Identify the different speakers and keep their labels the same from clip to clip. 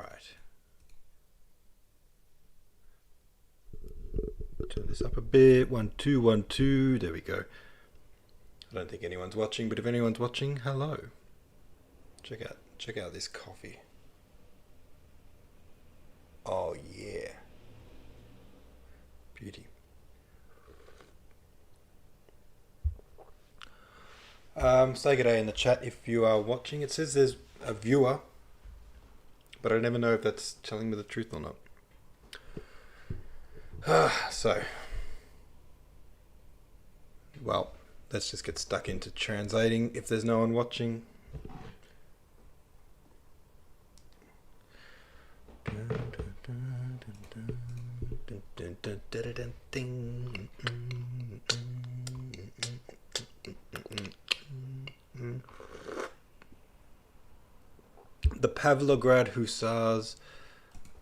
Speaker 1: Alright. Turn this up a bit. 1, 2, 1, 2. There we go. I don't think anyone's watching, but if anyone's watching, hello. Check out this coffee. Oh yeah. Beauty. Say good day in the chat if you are watching. It says there's a viewer, but I never know if that's telling me the truth or not. Well, let's just get stuck into translating if there's no one watching. The Pavlograd Hussars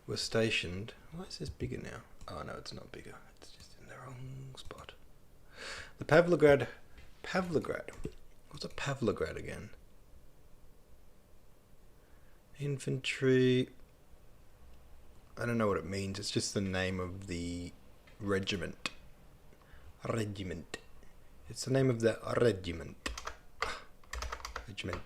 Speaker 1: were stationed. Why is this bigger now? Oh no, it's not bigger. It's just in the wrong spot. The Pavlograd. What's a Pavlograd again? Infantry. I don't know what it means. It's just the name of the regiment. Regiment. It's the name of the regiment. Regiment.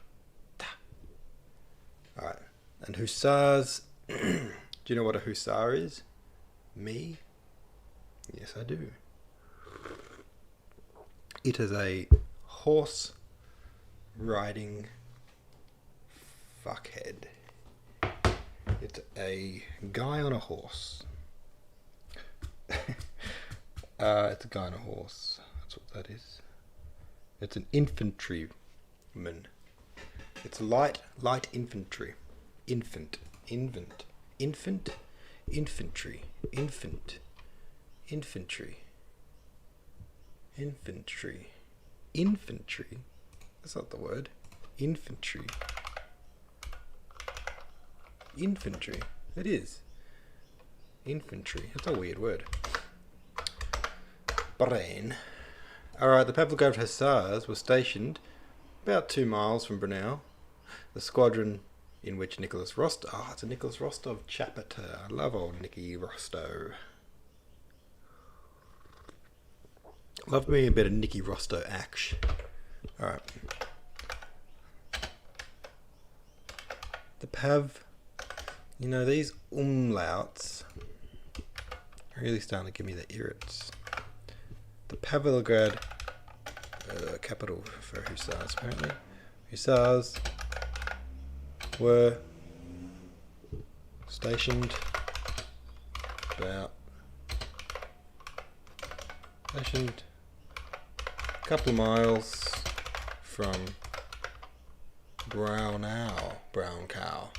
Speaker 1: Alright. And hussars. Do you know what a hussar is? Me? Yes, I do. It is a horse riding fuckhead. It's a guy on a horse. It's a guy on a horse. That's what that is. It's an infantryman. It's light infantry. Infantry. That's not the word. Infantry. It is. Infantry. That's a weird word. Brain. Alright, the Pavlograd Hussars were stationed about 2 miles from Brunel. The squadron in which Nicholas Rostow... Oh, it's a Nicholas Rostov chapter. I love old Nicky Rostow. Love me a bit of Nicky Rostow action. Alright. The Pav... You know, these umlauts are really starting to give me the irrits. The Pavlograd... capital for Hussars, apparently. Hussars were stationed a couple of miles from Brown Cow.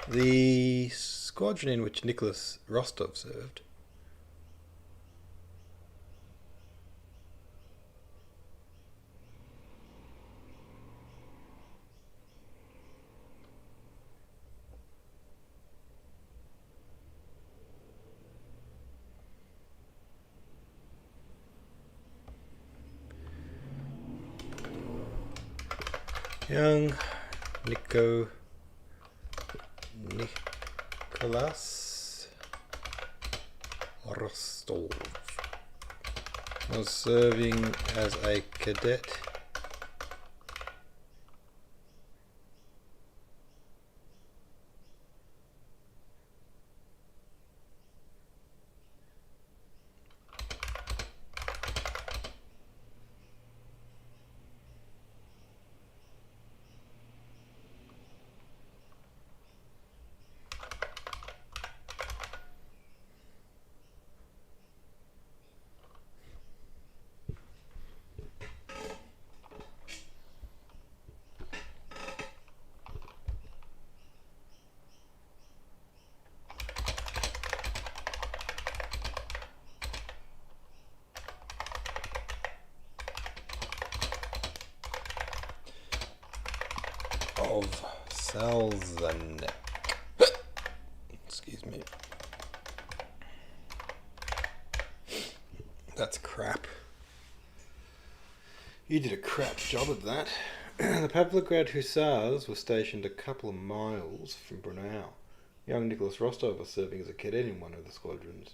Speaker 1: The squadron in which Nicholas Rostov served young Nicholas Rostov was serving as a cadet of Selznick. Excuse me. That's crap. You did a crap job of that. The Pavlograd Hussars were stationed a couple of miles from Brunel. Young Nicholas Rostov was serving as a cadet in one of the squadrons.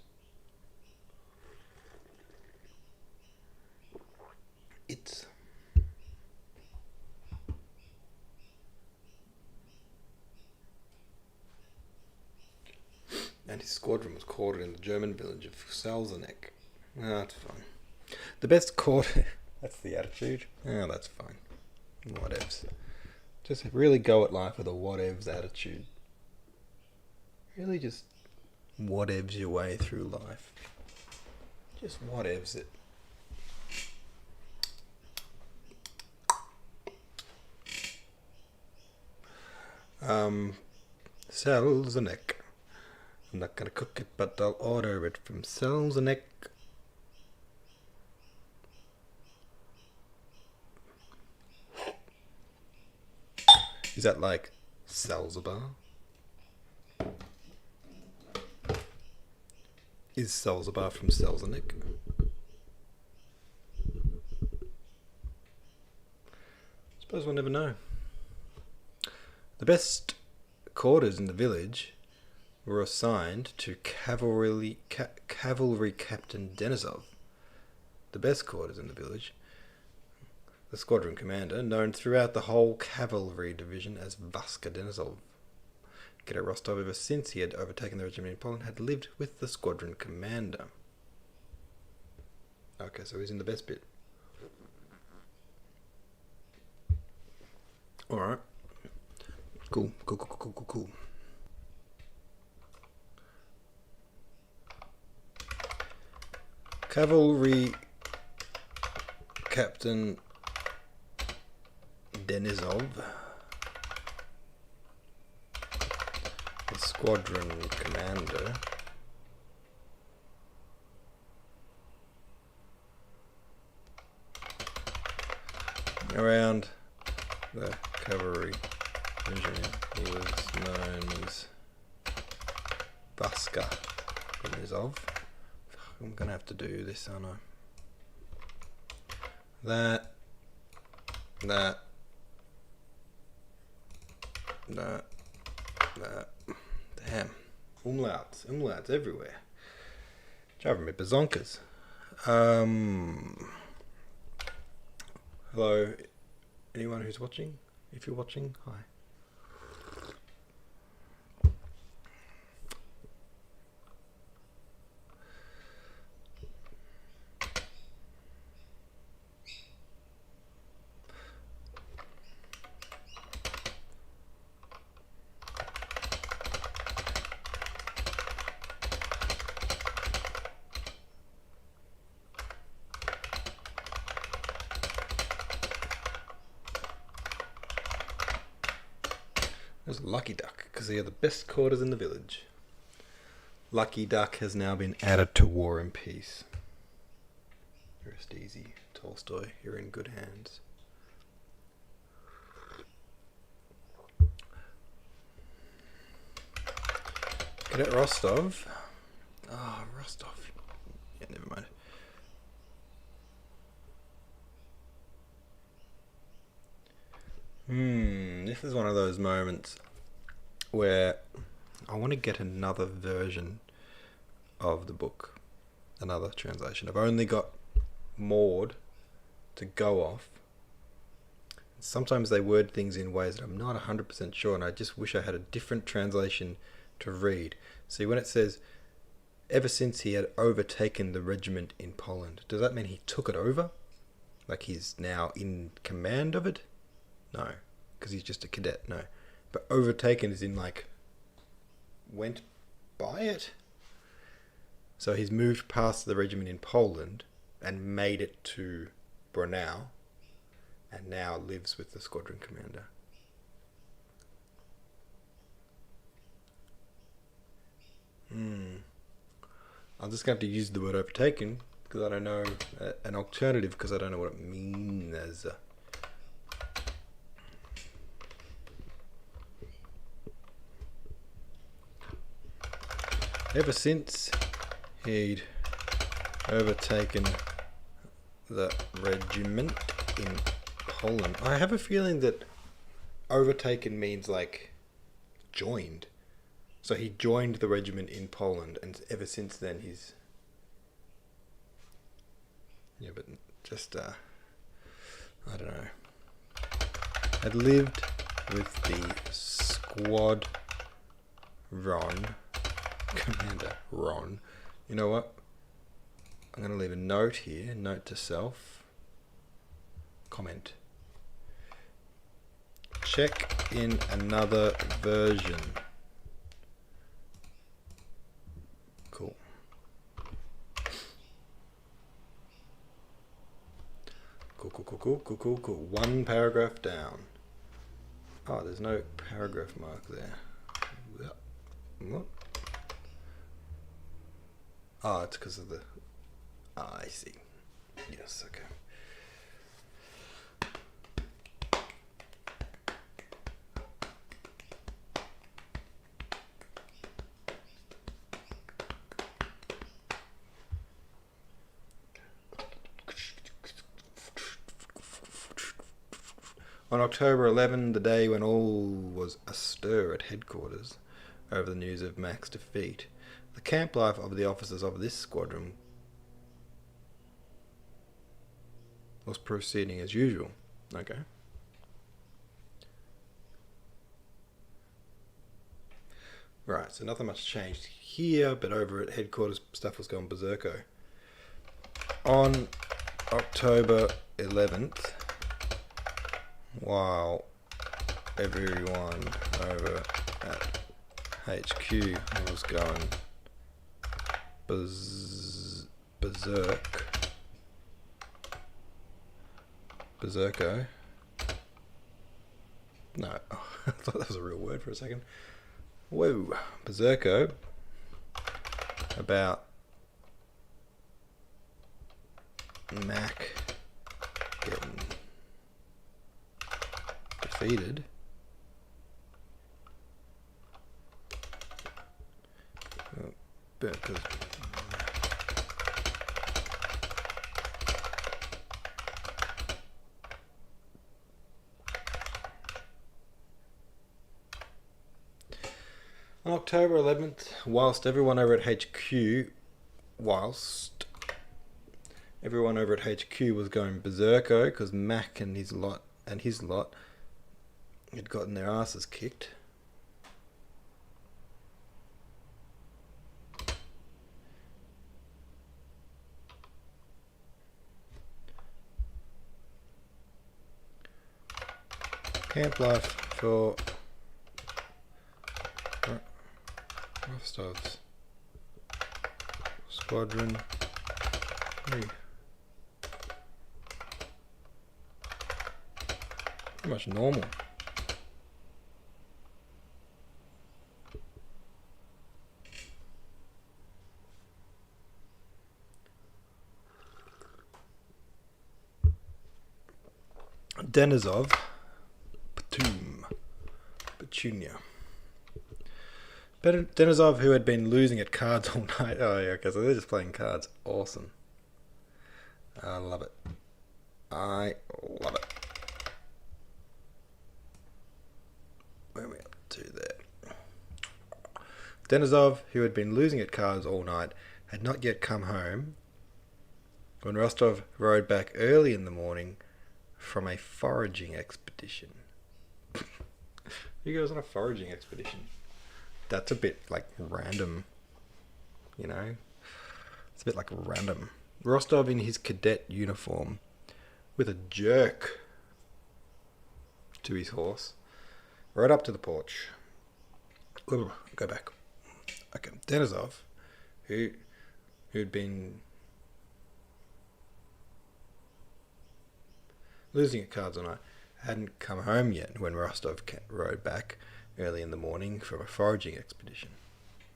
Speaker 1: And his squadron was quartered in the German village of Salzeneck. That's fine. The best quarter... That's the attitude. That's fine. Whatevs. Just really go at life with a whatevs attitude. Really just whatevs your way through life. Just whatevs it. Salzeneck. I'm not gonna cook it, but I'll order it from Salzeneck. Is that like Salzabar? Is Salzabar from Salzeneck? Suppose we'll never know. The best quarters in the village were assigned to Cavalry Captain Denisov. The best quarters in the village. The squadron commander, known throughout the whole cavalry division as Vaska Denisov. Cadet Rostov, ever since he had overtaken the regiment in Poland, had lived with the squadron commander. Okay, so he's in the best bit. Alright. Cool. Cavalry Captain Denisov, the squadron commander, around the cavalry division, he was known as Vaska Denisov. I'm gonna have to do this, aren't I? That. Damn. Umlauts everywhere. Driving me bazonkers. Hello, anyone who's watching? If you're watching, hi. There's Lucky Duck, because they are the best quarters in the village. Lucky Duck has now been added to War and Peace. Rest easy, Tolstoy, you're in good hands. Cadet Rostov. Rostov. Yeah, never mind. This is one of those moments where I want to get another version of the book, another translation. I've only got Maud to go off. Sometimes they word things in ways that I'm not 100% sure, and I just wish I had a different translation to read. See, when it says, ever since he had overtaken the regiment in Poland, does that mean he took it over? Like he's now in command of it? No, because he's just a cadet, no. But overtaken is in like, went by it? So he's moved past the regiment in Poland and made it to Brunau, and now lives with the squadron commander. I'm just going to have to use the word overtaken because I don't know an alternative, because I don't know what it means. Ever since he'd overtaken the regiment in Poland. I have a feeling that overtaken means like joined. So he joined the regiment in Poland, and ever since then he's... Yeah, but just, I don't know. Had lived with the squad Commander Ron. You know what? I'm going to leave a note here, note to self. Comment. Check in another version. Cool. Cool. One paragraph down. Oh, there's no paragraph mark there. What? Oh, it's because of the... I see. Yes, okay. On October 11, the day when all was astir at headquarters over the news of Mac's defeat, the camp life of the officers of this squadron was proceeding as usual. Okay. Right, so nothing much changed here, but over at headquarters, stuff was going berserko. On October 11th, while everyone over at HQ was going berserko. No, I thought that was a real word for a second. Whoa, berserko about Mac getting defeated. Because on October 11th, whilst everyone over at HQ was going berserko because Mac and his lot had gotten their asses kicked. Camp life for Rostov's squadron. Pretty much normal. Denisov, Petunia. Denisov, who had been losing at cards all night. Oh, yeah, okay, so they're just playing cards. Awesome. I love it. Where are we up to there? Denisov, who had been losing at cards all night, had not yet come home when Rostov rode back early in the morning from a foraging expedition. He goes on a foraging expedition. That's a bit like random, you know? It's a bit like random. Rostov in his cadet uniform with a jerk to his horse rode up to the porch. Ooh, go back. Okay, Denisov, who'd been losing at cards all night, hadn't come home yet when Rostov rode back early in the morning from a foraging expedition.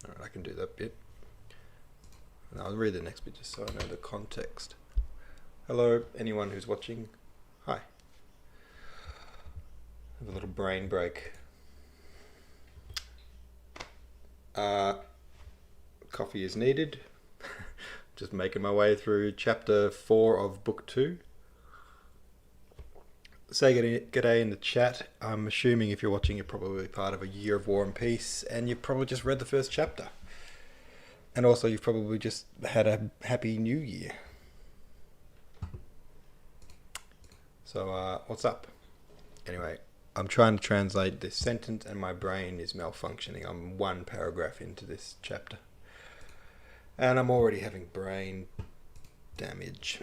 Speaker 1: Alright, I can do that bit. And I'll read the next bit just so I know the context. Hello, anyone who's watching. Hi. Have a little brain break. Coffee is needed. Just making my way through chapter 4 of book 2. say g'day in the chat. I'm assuming if you're watching, you're probably part of a year of War and Peace, and you've probably just read the first chapter. And also, you've probably just had a happy new year. So, what's up? Anyway, I'm trying to translate this sentence, and my brain is malfunctioning. I'm one paragraph into this chapter, and I'm already having brain damage.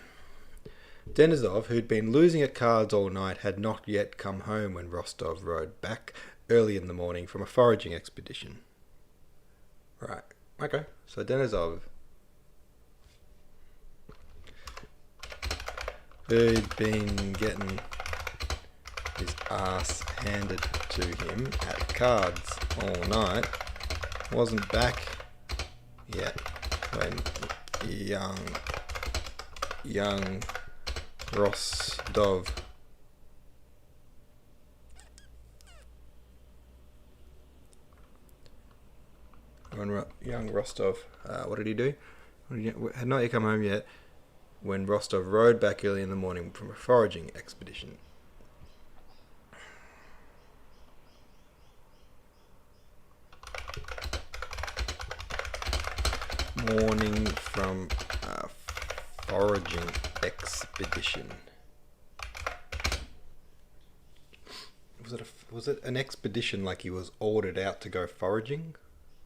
Speaker 1: Denisov, who'd been losing at cards all night, had not yet come home when Rostov rode back early in the morning from a foraging expedition. Right, okay, so Denisov, who'd been getting his ass handed to him at cards all night, wasn't back yet when young Rostov young Rostov, what did he do? Had not yet come home yet when Rostov rode back early in the morning from a foraging expedition. Morning from a foraging expedition. Was it an expedition like he was ordered out to go foraging?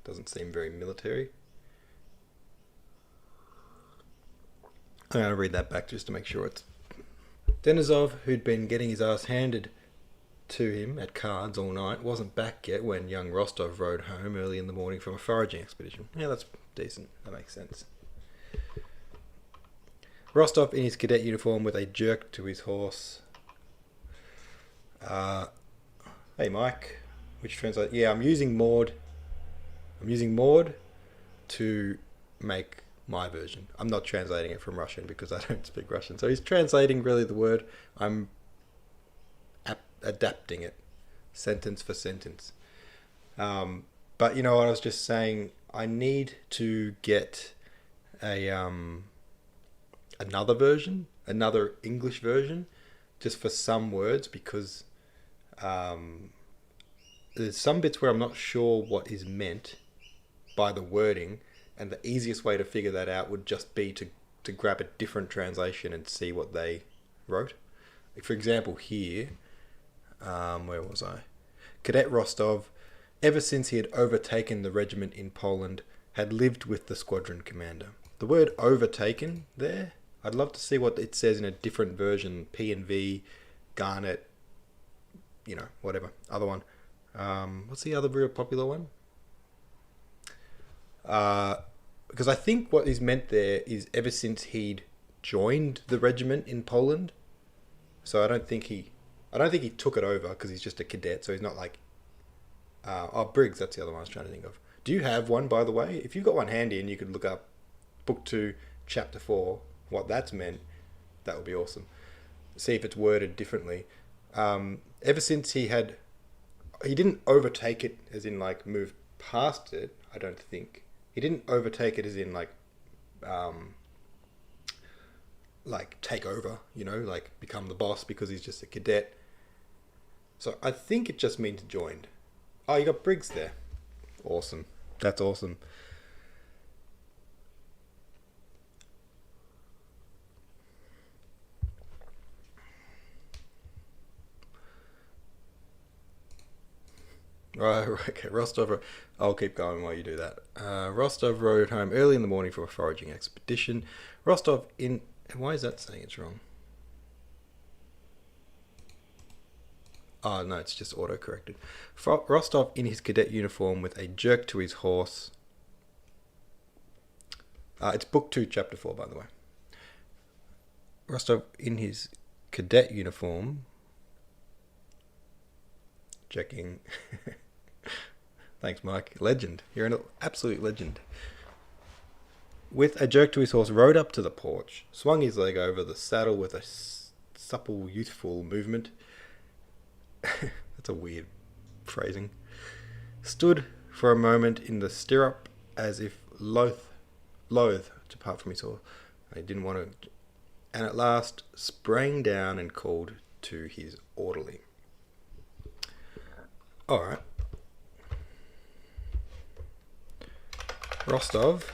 Speaker 1: Doesn't seem very military. I'm going to read that back just to make sure it's... Denisov, who'd been getting his ass handed to him at cards all night, wasn't back yet when young Rostov rode home early in the morning from a foraging expedition. Yeah, that's decent. That makes sense. Rostov in his cadet uniform with a jerk to his horse. Hey Mike, which translate? Yeah, I'm using Maud to make my version. I'm not translating it from Russian because I don't speak Russian. So he's translating really the word. I'm adapting it sentence for sentence. But you know what I was just saying, I need to get a another version, another English version, just for some words, because there's some bits where I'm not sure what is meant by the wording, and the easiest way to figure that out would just be to grab a different translation and see what they wrote. Like for example here, where was I? Cadet Rostov, ever since he had overtaken the regiment in Poland, had lived with the squadron commander. The word overtaken there, I'd love to see what it says in a different version, P&V, Garnet, you know, whatever, other one. What's the other real popular one? Because I think what is meant there is ever since he'd joined the regiment in Poland. So I don't think he took it over because he's just a cadet. So he's not like, Briggs. That's the other one I was trying to think of. Do you have one, by the way? If you've got one handy and you could look up Book 2, Chapter 4, what that's meant, that would be awesome. See if it's worded differently. Ever since he didn't overtake it as in like move past it, I don't think. He didn't overtake it as in like take over, you know, like become the boss because he's just a cadet. So I think it just means joined. Oh, you got Briggs there. Awesome. That's awesome. Right, okay, Rostov, I'll keep going while you do that. Rostov rode home early in the morning from a foraging expedition. Rostov in... Why is that saying it's wrong? Oh, no, it's just auto-corrected. Rostov in his cadet uniform with a jerk to his horse. It's Book 2, Chapter 4, by the way. Rostov in his cadet uniform... Checking... Thanks, Mike. Legend. You're an absolute legend. With a jerk to his horse, rode up to the porch, swung his leg over the saddle with a supple, youthful movement. That's a weird phrasing. Stood for a moment in the stirrup as if loath to part from his horse. He didn't want to... And at last sprang down and called to his orderly. Alright. Rostov.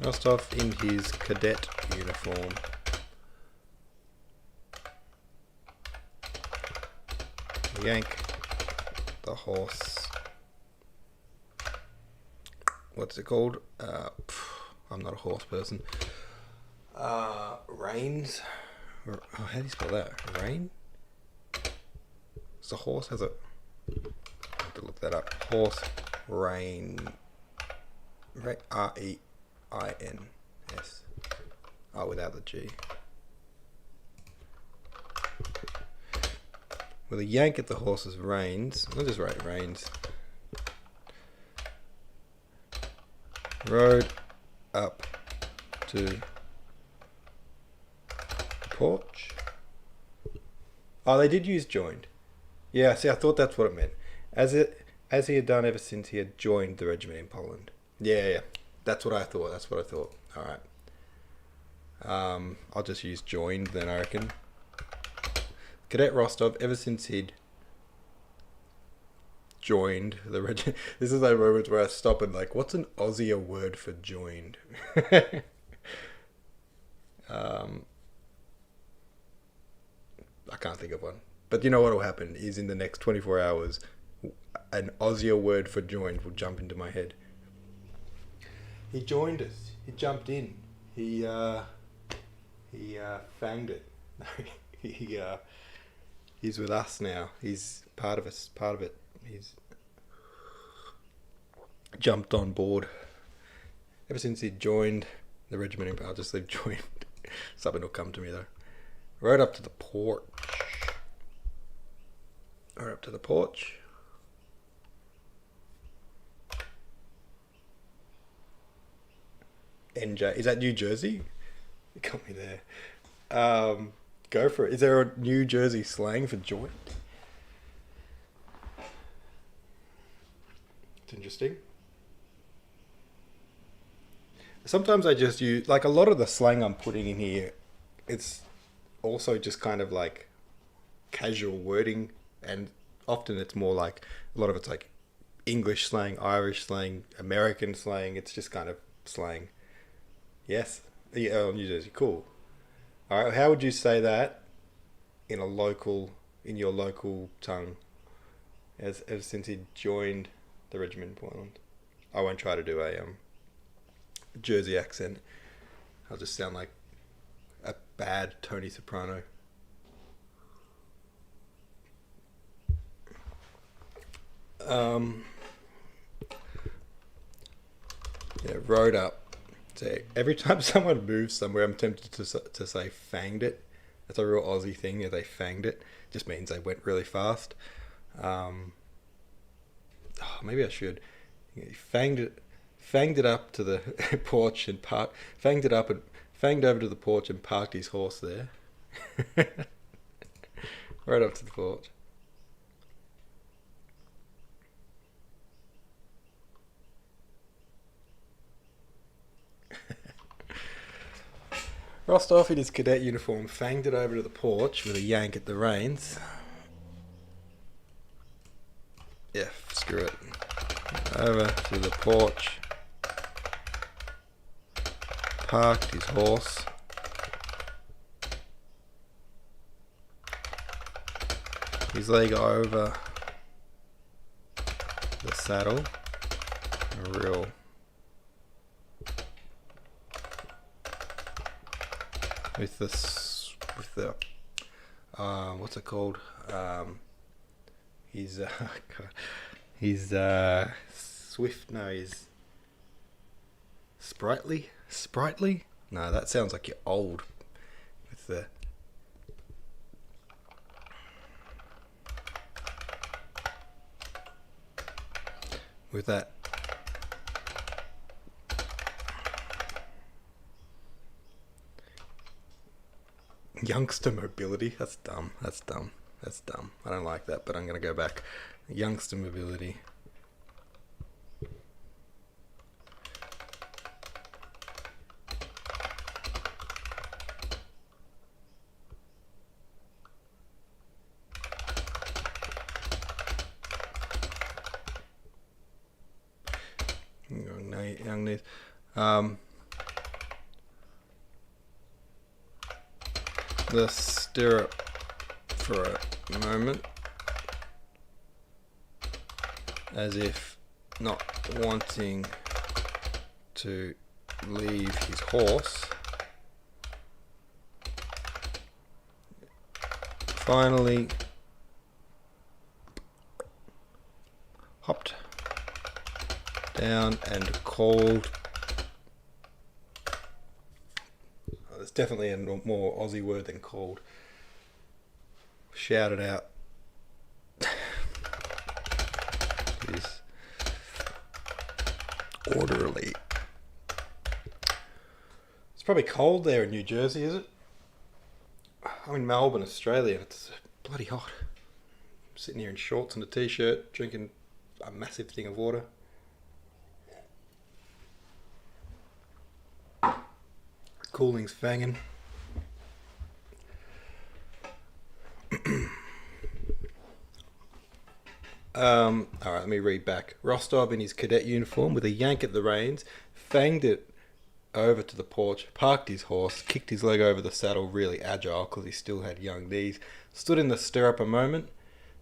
Speaker 1: Rostov in his cadet uniform. Yank the horse. What's it called? I'm not a horse person. Reins. Oh, how do you spell that? Rein? So horse has a... I have to look that up. Horse rein. R-E-I-N-S. Oh, without the G. With a yank at the horse's reins. I'll just write reins. Rode up to the porch. Oh, they did use joined. Yeah, see, I thought that's what it meant. As he had done ever since he had joined the regiment in Poland. Yeah. That's what I thought. All right. I'll just use joined then, I reckon. Cadet Rostov, ever since he'd joined the regiment. This is those moments where I stop and like, what's an Aussie word for joined? I can't think of one. But you know what will happen is in the next 24 hours, an Aussie word for joined will jump into my head. He joined us. He jumped in. He fanged it. He's with us now. He's part of us. Part of it. He's jumped on board. Ever since he joined the regiment, I'll just leave joined. Something will come to me though. Rode up to the porch. Rode up to the porch. NJ. Is that New Jersey? You got me there. Go for it. Is there a New Jersey slang for joint? It's interesting. Sometimes I just use, like a lot of the slang I'm putting in here, it's also just kind of like casual wording, and often it's more like, a lot of it's like English slang, Irish slang, American slang. It's just kind of slang. Yes. Yeah, New Jersey. Cool. All right. How would you say that in your local tongue? As since he joined the regiment in Portland, I won't try to do a Jersey accent. I'll just sound like a bad Tony Soprano. Yeah, rode up. So every time someone moves somewhere, I'm tempted to say fanged it. That's a real Aussie thing. Yeah, they fanged it. Just means they went really fast. Maybe I should. Fanged it up to the porch and fanged over to the porch and parked his horse there. Right up to the porch. Rostov in his cadet uniform fanged it over to the porch with a yank at the reins. Yeah, screw it. Over to the porch. Parked his horse. His leg over the saddle. A real with the what's it called? He's swift. No, he's sprightly. No, that sounds like you're old. With that youngster mobility. That's dumb. I don't like that, but I'm going to go back. Youngster mobility. young knees. The stirrup for a moment, as if not wanting to leave his horse. Finally hopped down and called. Oh, there's definitely a more Aussie word than called. Shouted out. His orderly. It's probably cold there in New Jersey, is it? I'm in Melbourne, Australia, and it's bloody hot. I'm sitting here in shorts and a t-shirt, drinking a massive thing of water. Cooling's fanging. Alright, let me read back. Rostov in his cadet uniform with a yank at the reins, fanged it over to the porch, parked his horse, kicked his leg over the saddle, really agile because he still had young knees, stood in the stirrup a moment,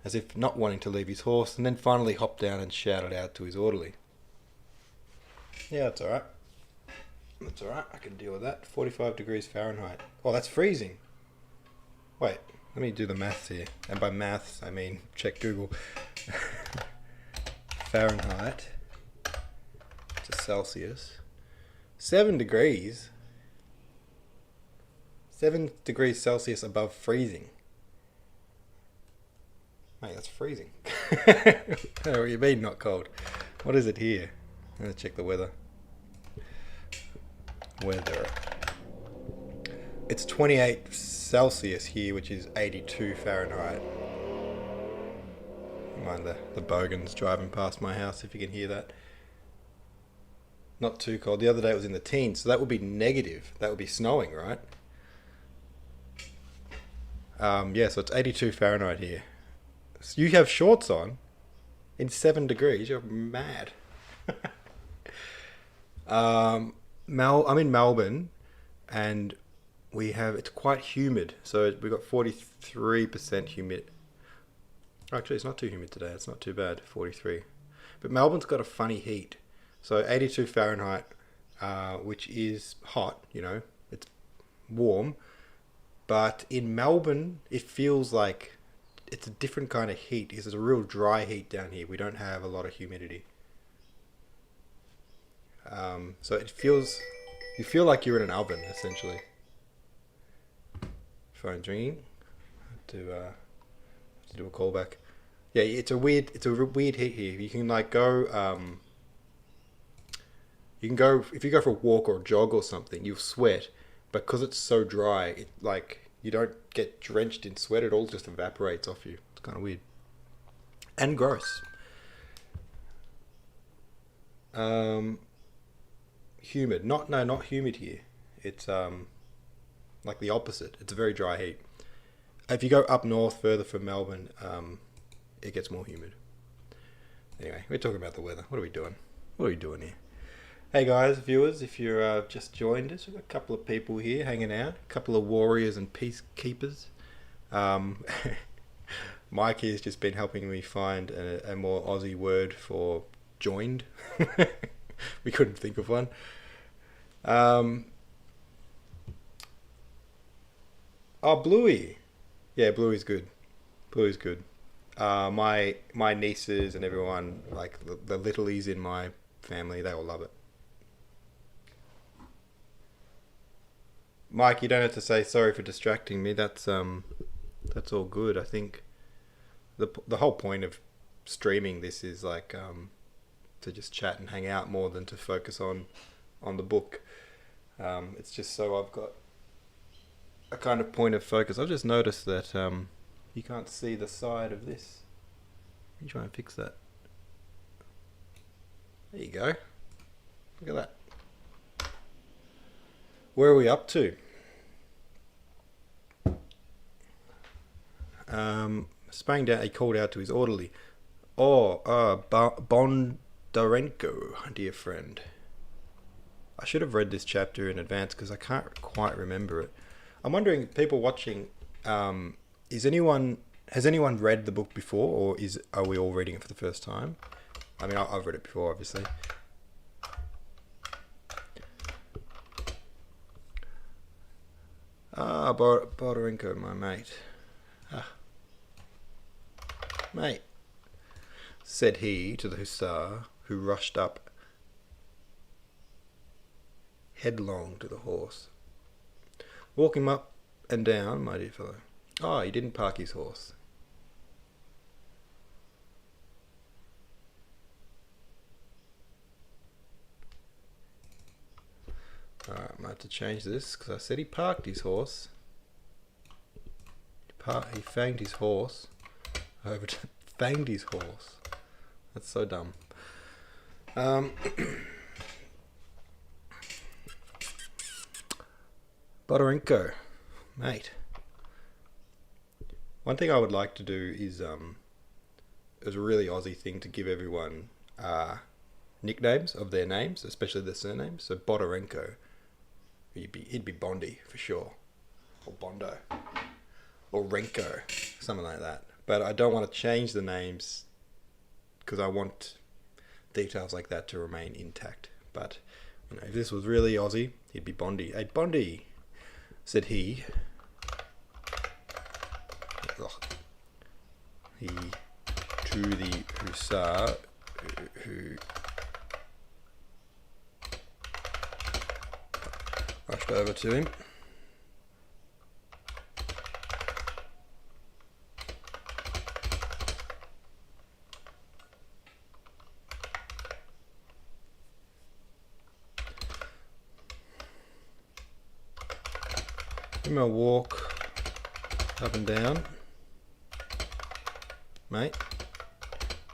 Speaker 1: as if not wanting to leave his horse, and then finally hopped down and shouted out to his orderly. Yeah, that's alright. That's alright, I can deal with that. 45 degrees Fahrenheit. Oh, that's freezing. Wait, let me do the maths here. And by maths, I mean check Google. Fahrenheit to Celsius. 7 degrees. 7 degrees Celsius above freezing. Mate, that's freezing. What do you mean not cold? What is it here? I'm going to check the weather. Weather. It's 28 Celsius here, which is 82 Fahrenheit. Mind the bogans driving past my house, if you can hear that. Not too cold. The other day it was in the teens, so that would be negative. That would be snowing, right? Yeah, so it's 82 Fahrenheit here. So you have shorts on in 7 degrees. You're mad. I'm in Melbourne, and it's quite humid. So we've got 43% humid. Actually, it's not too humid today. It's not too bad, 43. But Melbourne's got a funny heat. So 82 Fahrenheit, which is hot, it's warm. But in Melbourne, it feels like it's a different kind of heat. It's a real dry heat down here. We don't have a lot of humidity. So you feel like you're in an oven, essentially. Phone's ringing. To do a callback. Yeah, it's a weird heat here. You can go. You can go if you go for a walk or a jog or something. You'll sweat, but because it's so dry, you don't get drenched in sweat. It all just evaporates off you. It's kind of weird and gross. Humid. Not humid here. It's like the opposite. It's a very dry heat. If you go up north further from Melbourne, it gets more humid. Anyway, we're talking about the weather. What are we doing? What are we doing here? Hey guys, viewers, if you're just joined us, we've got a couple of people here hanging out, a couple of warriors and peacekeepers. Mike has just been helping me find a more Aussie word for joined. We couldn't think of one. Bluey. Yeah, Bluey's good. Bluey's good. My nieces and everyone, like the littlies in my family, they all love it. Mike, you don't have to say sorry for distracting me. That's all good. I think the whole point of streaming this is to just chat and hang out more than to focus on the book. It's just so I've got a kind of point of focus. I've just noticed that you can't see the side of this. Let me try and fix that. There you go. Look at that. Where are we up to? Sprang down, he called out to his orderly. Bondarenko, dear friend. I should have read this chapter in advance because I can't quite remember it. I'm wondering, people watching, has anyone read the book before, or are we all reading it for the first time? I mean, I've read it before, obviously. Bodorenko, my mate. Mate, said he to the hussar, who rushed up headlong to the horse. Walk him up and down, my dear fellow. Oh, he didn't park his horse. Alright, I might have to change this because I said he parked his horse. He fanged his horse. Over to fanged his horse. That's so dumb. Bodorenko, mate. One thing I would like to do is it was a really Aussie thing to give everyone nicknames of their names, especially their surnames. So Bodorenko, he'd be Bondi for sure, or Bondo, or Renko, something like that. But I don't want to change the names because I want details like that to remain intact. But if this was really Aussie, he'd be Bondi. Hey, Bondi, said he. He to the hussar who rushed over to him. Give him a walk up and down, mate.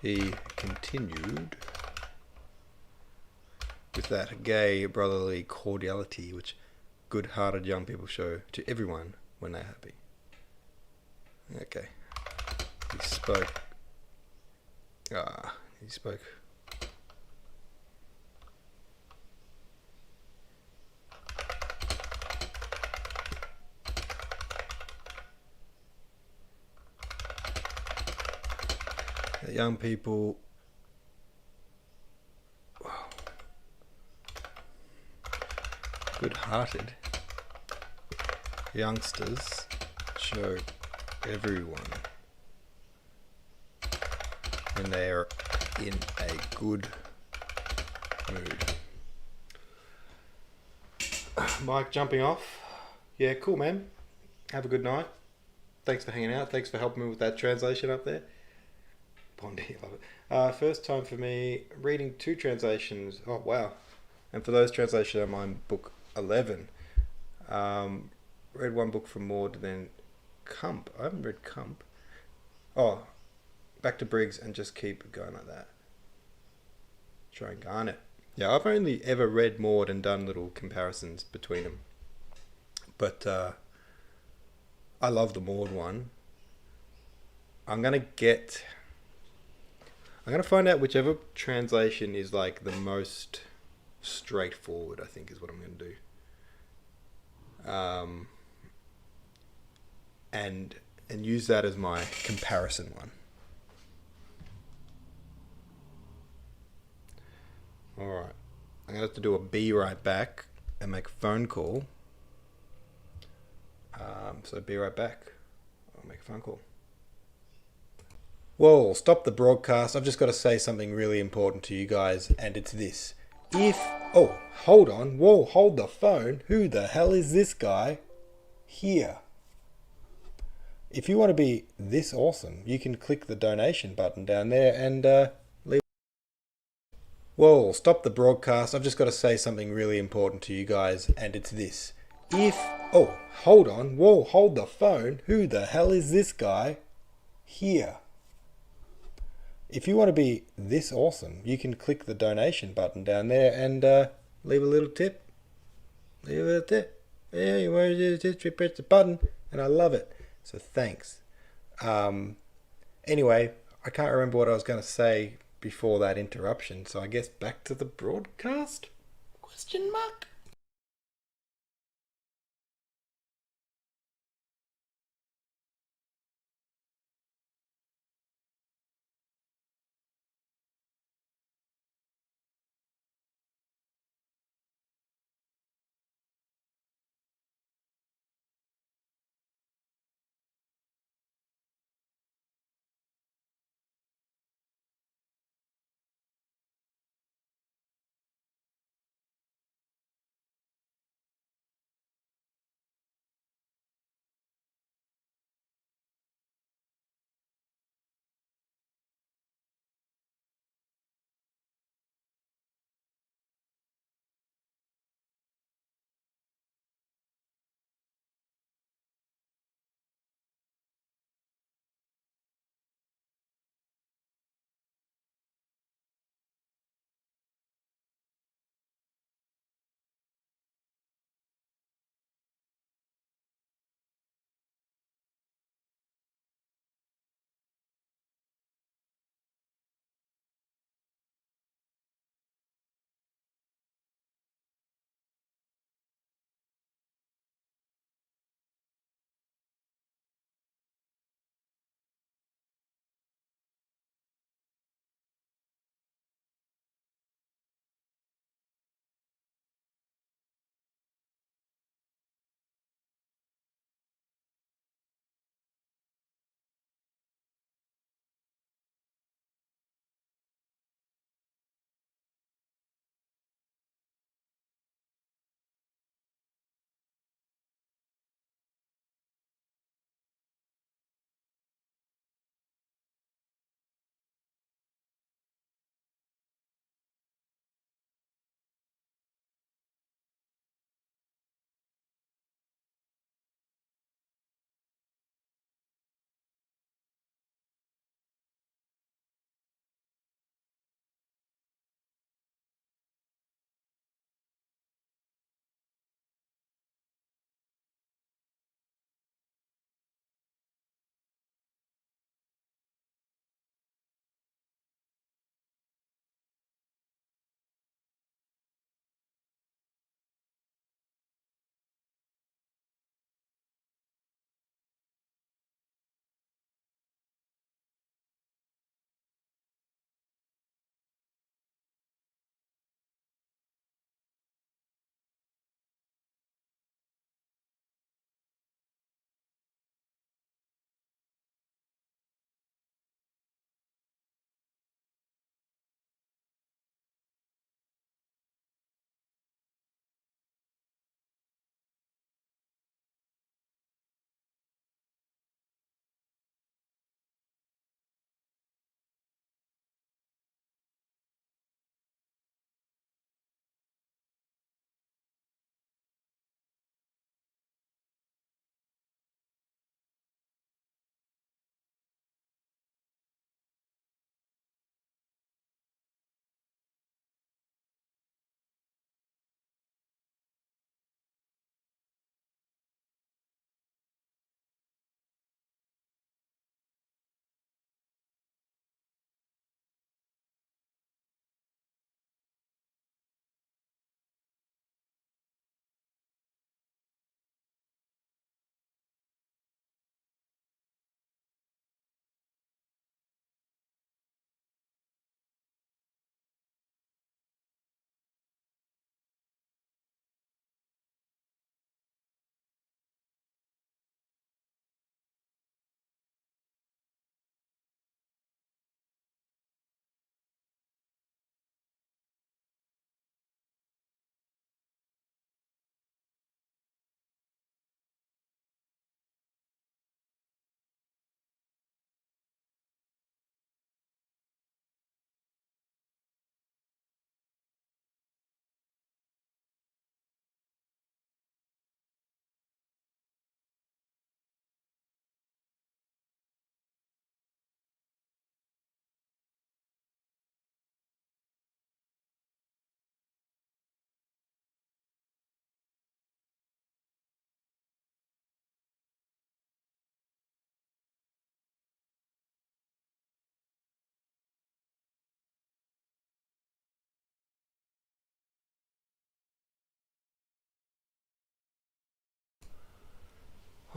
Speaker 1: He continued with that gay brotherly cordiality which good-hearted young people show to everyone when they're happy. Okay. He spoke. He spoke. Young people, good-hearted youngsters show everyone when they are in a good mood. Mike jumping off. Yeah, cool, man. Have a good night. Thanks for hanging out. Thanks for helping me with that translation up there. Bondi, love it. First time for me reading 2 translations. Oh wow! And for those translations, I'm on book 11. Read one book from Maud, then Cump. I haven't read Cump. Oh, back to Briggs and just keep going like that. Try and garnet. Yeah, I've only ever read Maud and done little comparisons between them. But I love the Maud one. I'm gonna find out whichever translation is like the most straightforward, I think is what I'm going to do. And use that as my comparison one. Alright. I'm going to have to do a be right back and make a phone call. So be right back. I'll make a phone call. Whoa, stop the broadcast. I've just got to say something really important to you guys, and it's this. Oh, hold on. Whoa, hold the phone. Who the hell is this guy? Here. If you want to be this awesome, you can click the donation button down there and leave. Whoa, stop the broadcast. I've just got to say something really important to you guys, and it's this. Oh, hold on. Whoa, hold the phone. Who the hell is this guy? Here. If you want to be this awesome, you can click the donation button down there and leave a little tip. Leave a little tip. Yeah, you want to just press the button, and I love it. So thanks. Anyway, I can't remember what I was going to say before that interruption, so I guess back to the broadcast. Question mark?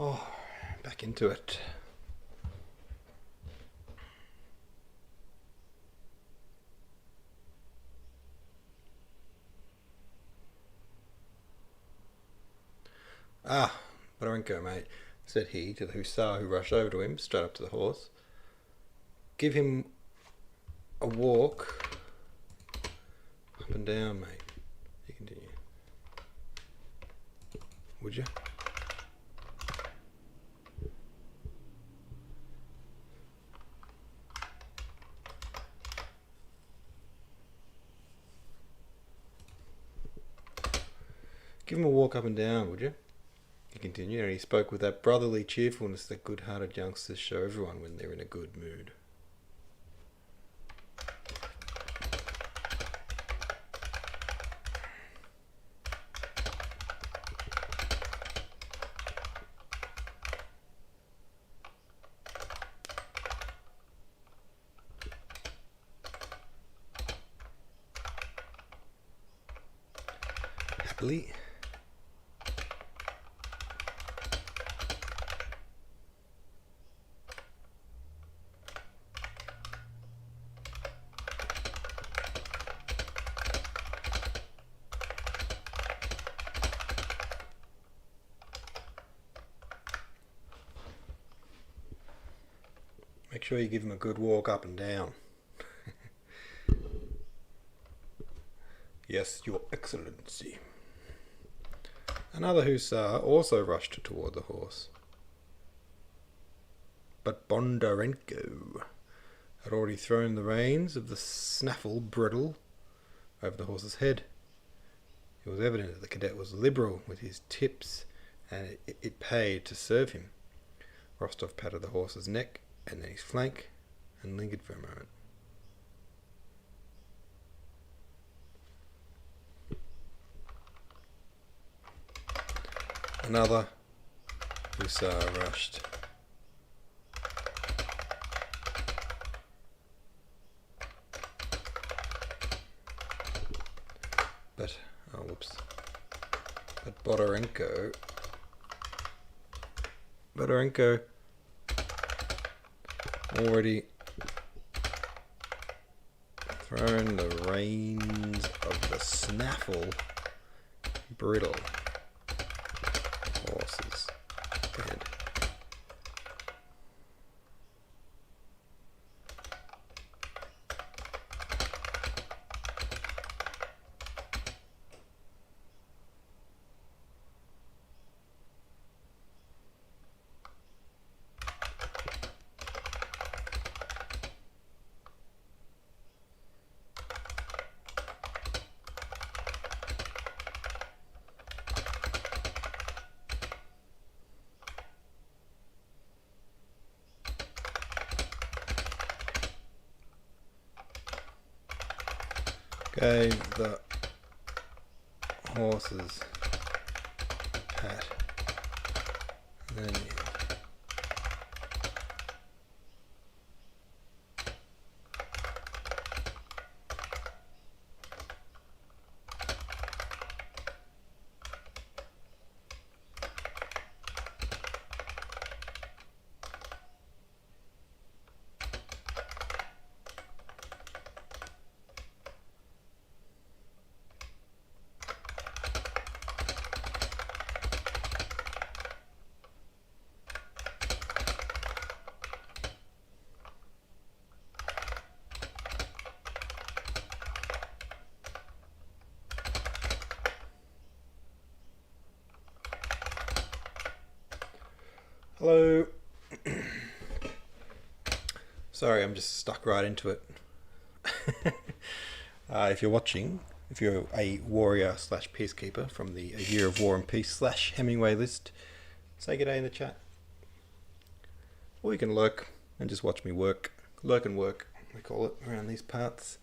Speaker 1: Oh, back into it. Ah, Bodarenko, mate, said he to the hussar who rushed over to him, straight up to the horse. Give him a walk up and down, mate. You continue. Would you? Give him a walk up and down, would you? He continued, and he spoke with that brotherly cheerfulness that good-hearted youngsters show everyone when they're in a good mood. Happily. Make sure you give him a good walk up and down. Yes, Your Excellency. Another hussar also rushed toward the horse. But Bondarenko had already thrown the reins of the snaffle bridle over the horse's head. It was evident that the cadet was liberal with his tips, and it paid to serve him. Rostov patted the horse's neck and then his flank and lingered for a moment. Another hussar rushed. But Bodarenko already thrown the reins of the snaffle bridle horse's head. Gave the horses pat. And then hello. Sorry, I'm just stuck right into it. If you're watching, if you're a warrior / peacekeeper from the A Year of War and Peace / Hemingway list, say g'day in the chat. Or you can lurk and just watch me work. Lurk and work, we call it, around these parts.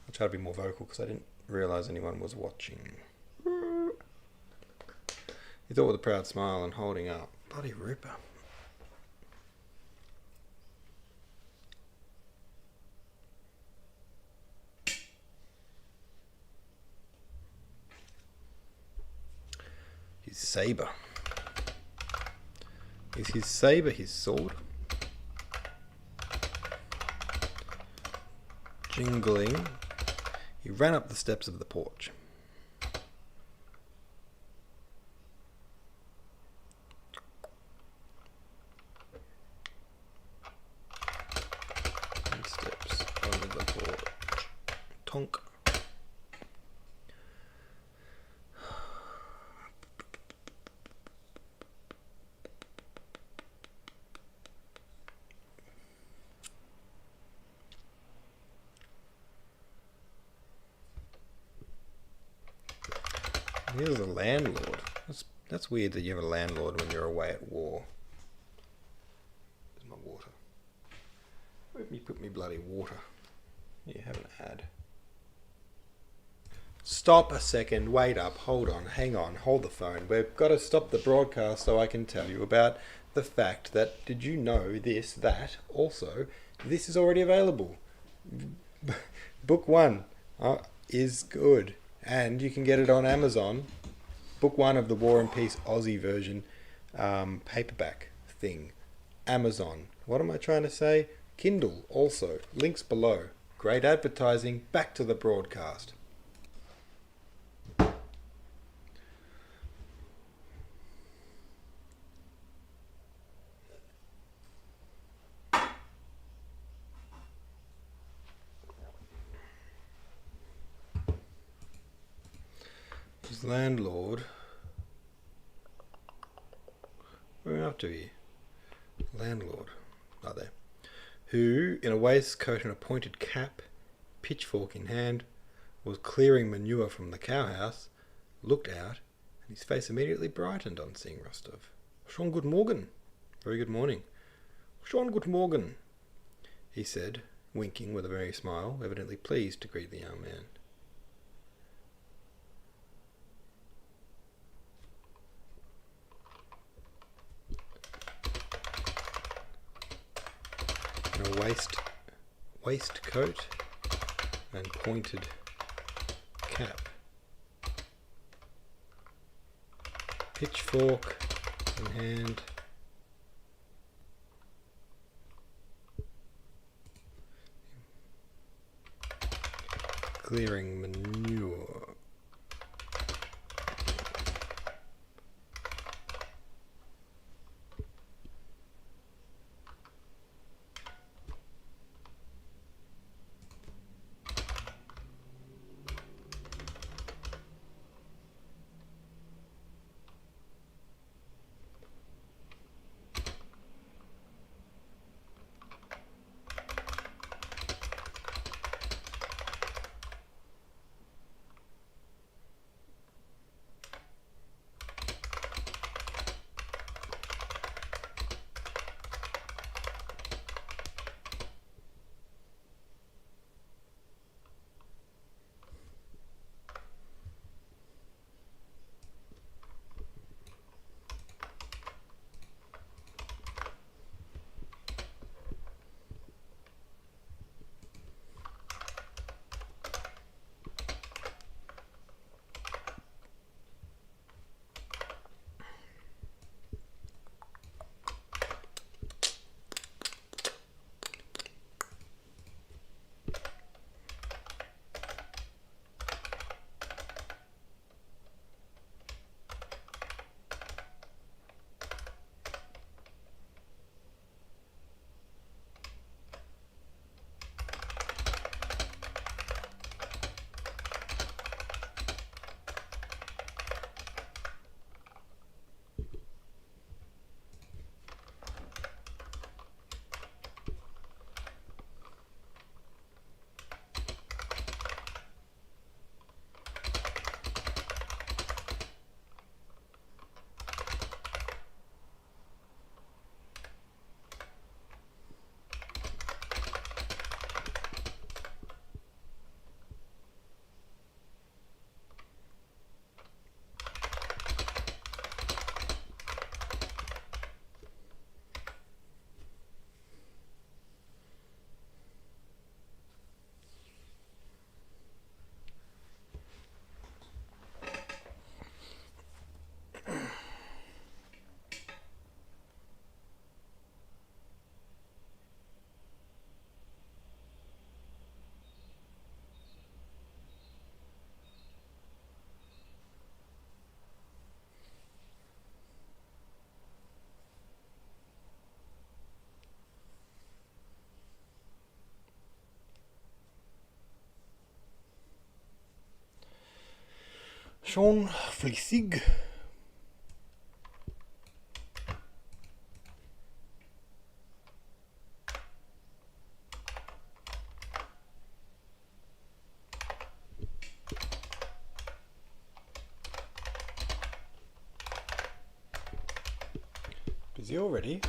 Speaker 1: I'll try to be more vocal because I didn't realise anyone was watching. He thought with a proud smile and holding up. Bloody ripper. His sabre. Is his saber his sword? Jingling, he ran up the steps of the porch. And steps over the porch. Tonk. Here's a landlord. That's weird that you have a landlord when you're away at war. There's my water. Where have you put me bloody water? You have an ad. Stop a second. Wait up. Hold on. Hang on. Hold the phone. We've got to stop the broadcast so I can tell you about the fact that, did you know this, that, also, this is already available. Book 1 is good. And you can get it on Amazon. Book 1 of the War and Peace Aussie version paperback thing. Amazon. What am I trying to say? Kindle also. Links below. Great advertising. Back to the broadcast. His landlord. Where are we up to here? Landlord. Are there? Who, in a waistcoat and a pointed cap, pitchfork in hand, was clearing manure from the cowhouse, looked out, and his face immediately brightened on seeing Rostov. Schönen guten Morgen. Very good morning. Schönen guten Morgen, he said, winking with a merry smile, evidently pleased to greet the young man. In a waistcoat and pointed cap. Pitchfork in hand. Clearing manure. Sean Flissig. Busy already?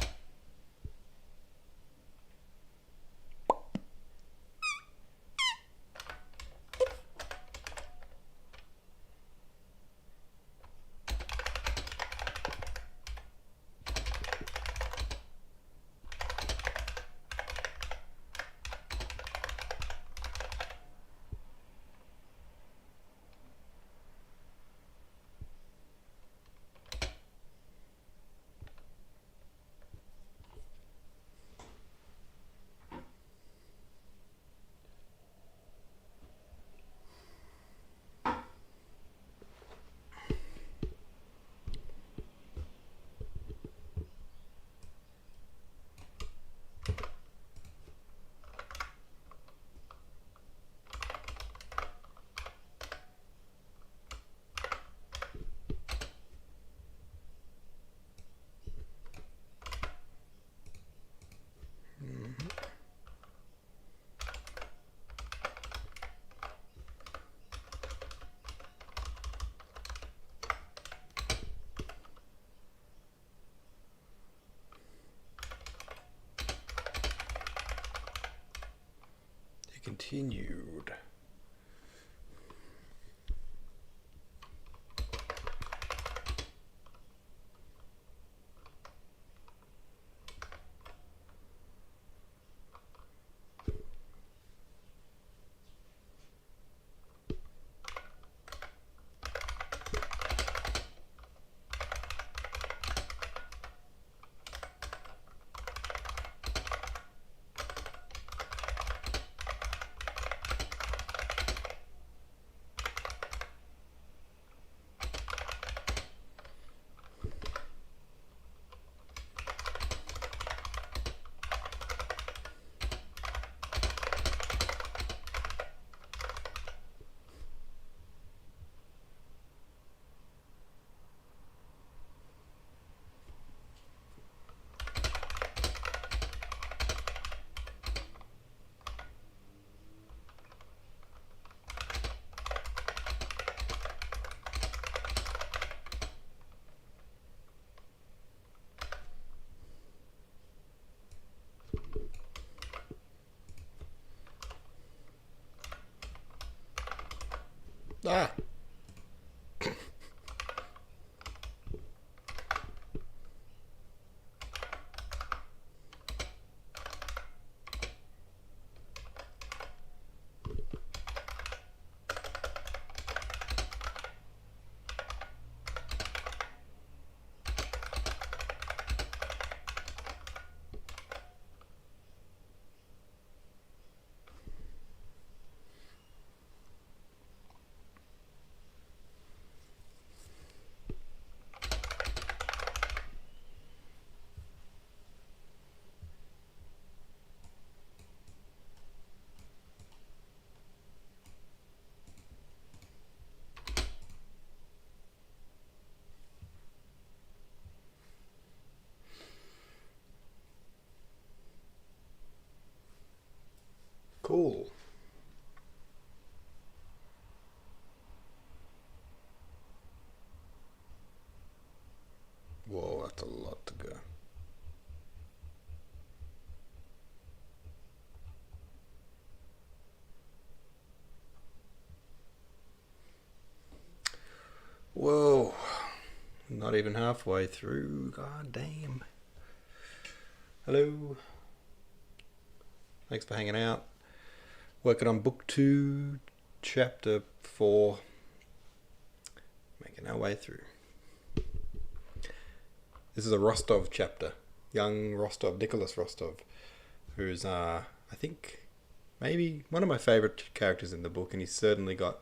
Speaker 1: Continued. Ah. Cool. Whoa, that's a lot to go. Whoa. Not even halfway through. God damn. Hello. Thanks for hanging out. Working on book 2, chapter 4. Making our way through. This is a Rostov chapter. Young Rostov, Nicholas Rostov, who's, I think, maybe one of my favourite characters in the book, and he's certainly got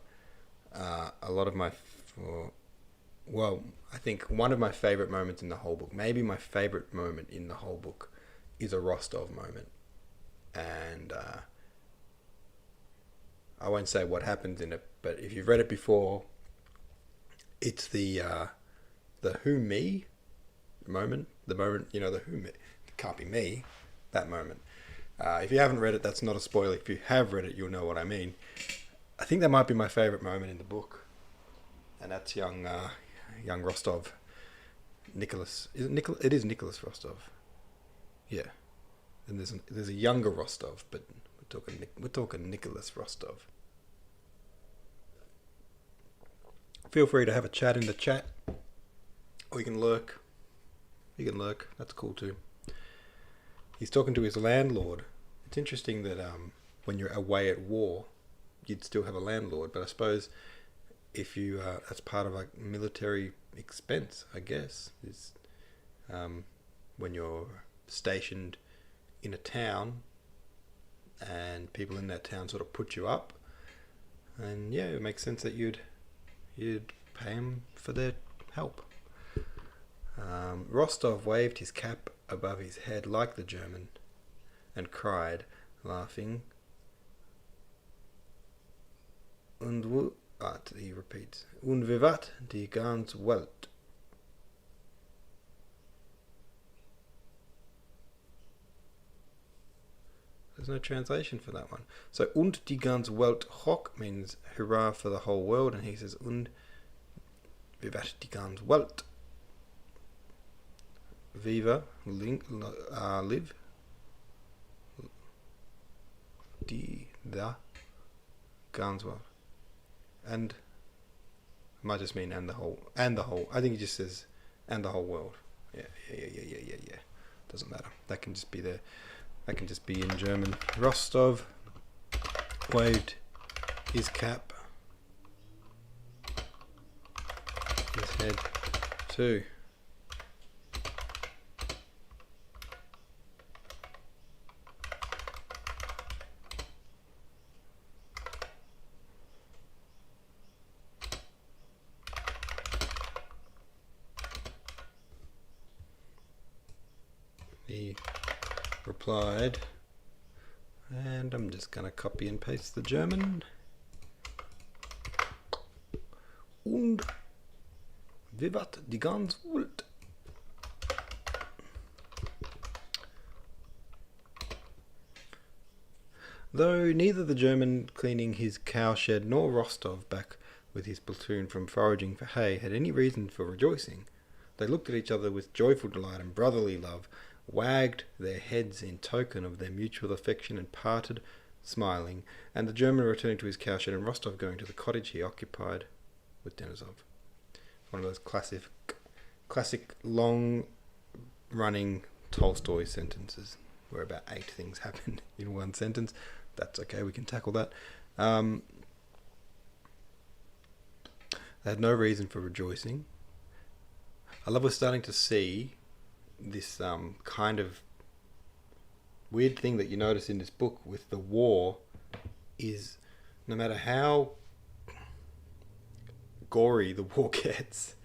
Speaker 1: a lot of my... I think one of my favourite moments in the whole book, maybe my favourite moment in the whole book, is a Rostov moment. And I won't say what happens in it, but if you've read it before, It's the who me moment. The moment, the who me. It can't be me. That moment. If you haven't read it, that's not a spoiler. If you have read it, you'll know what I mean. I think that might be my favourite moment in the book, and that's young Rostov, Nicholas. Is it Nicholas? It is Nicholas Rostov. Yeah, and there's a younger Rostov, but we're talking Nicholas Rostov. Feel free to have a chat in the chat, or you can lurk. That's cool too. He's talking to his landlord. It's interesting that when you're away at war, you'd still have a landlord, but I suppose if you that's part of like military expense, I guess, is when you're stationed in a town and people in that town sort of put you up, and yeah, it makes sense that you'd pay them for their help. Rostov waved his cap above his head like the German and cried, laughing, he repeats, "Und vivat die ganze Welt." There's no translation for that one. So, "Und die ganze Welt hoch" means hurrah for the whole world, and he says, "Und vivat die ganze Welt." Viva, live. The ganze Welt. And it might just mean and the whole. I think he just says and the whole world. Yeah. Doesn't matter. That can just be there. That can just be in German. Rostov waved his cap, his head too. He replied, and I'm just going to copy and paste the German. Und vivat die ganze Welt. Though neither the German cleaning his cowshed nor Rostov back with his platoon from foraging for hay had any reason for rejoicing, they looked at each other with joyful delight and brotherly love, wagged their heads in token of their mutual affection, and parted, smiling, and the German returning to his cowshed and Rostov going to the cottage he occupied with Denisov. One of those classic long-running Tolstoy sentences where about 8 things happen in one sentence. That's okay, we can tackle that. They had no reason for rejoicing. I love we're starting to see this kind of weird thing that you notice in this book with the war is no matter how gory the war gets,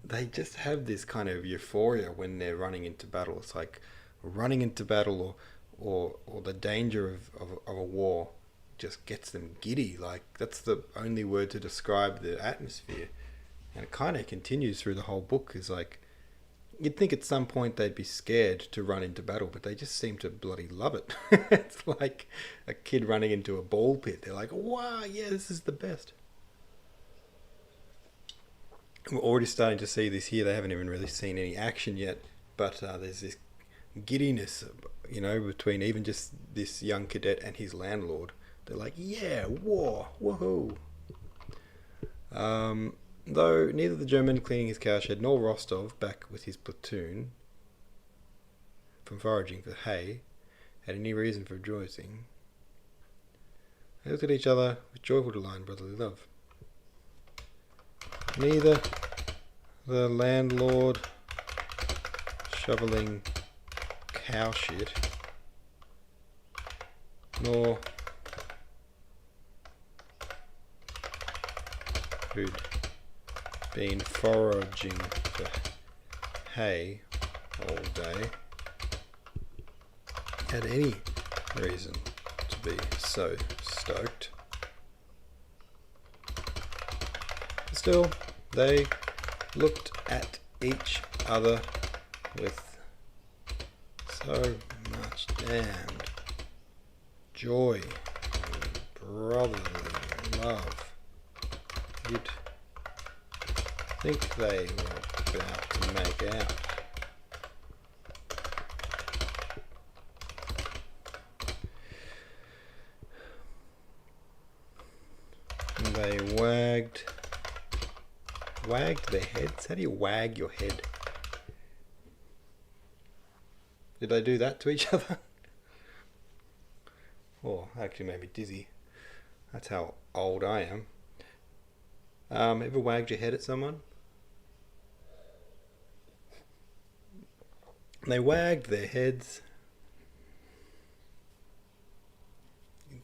Speaker 1: they just have this kind of euphoria when they're running into battle. It's like running into battle or the danger of a war just gets them giddy. Like, that's the only word to describe the atmosphere. And it kind of continues through the whole book. Is like, you'd think at some point they'd be scared to run into battle, but they just seem to bloody love it. It's like a kid running into a ball pit. They're like, wow, yeah, this is the best. We're already starting to see this here. They haven't even really seen any action yet, but there's this giddiness, between even just this young cadet and his landlord. They're like, yeah, war, woohoo. Though neither the German cleaning his cowshed nor Rostov back with his platoon from foraging for hay had any reason for rejoicing, they looked at each other with joyful delight and brotherly love. Neither the landlord shoveling cow shit nor who'd been foraging for hay all day had any reason to be so stoked. Still, They looked at each other with so much damned joy and brotherly love. You'd think they were about to make out. And they wagged their heads. How do you wag your head? Did they do that to each other? Oh, actually made me dizzy. That's how old I am. Ever wagged your head at someone? They wagged their heads in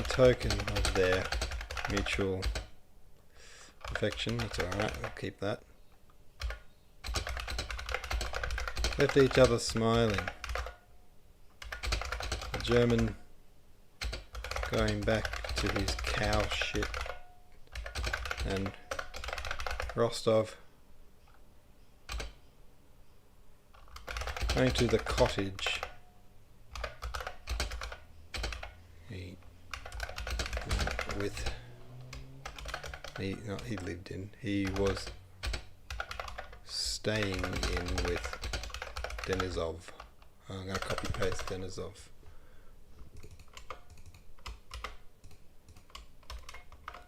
Speaker 1: token of their mutual affection. That's alright, I'll keep that. Left each other smiling. The German going back to his cow shit, and Rostov going to the cottage he lived in. He was staying in with Denisov. I'm going to copy paste Denisov.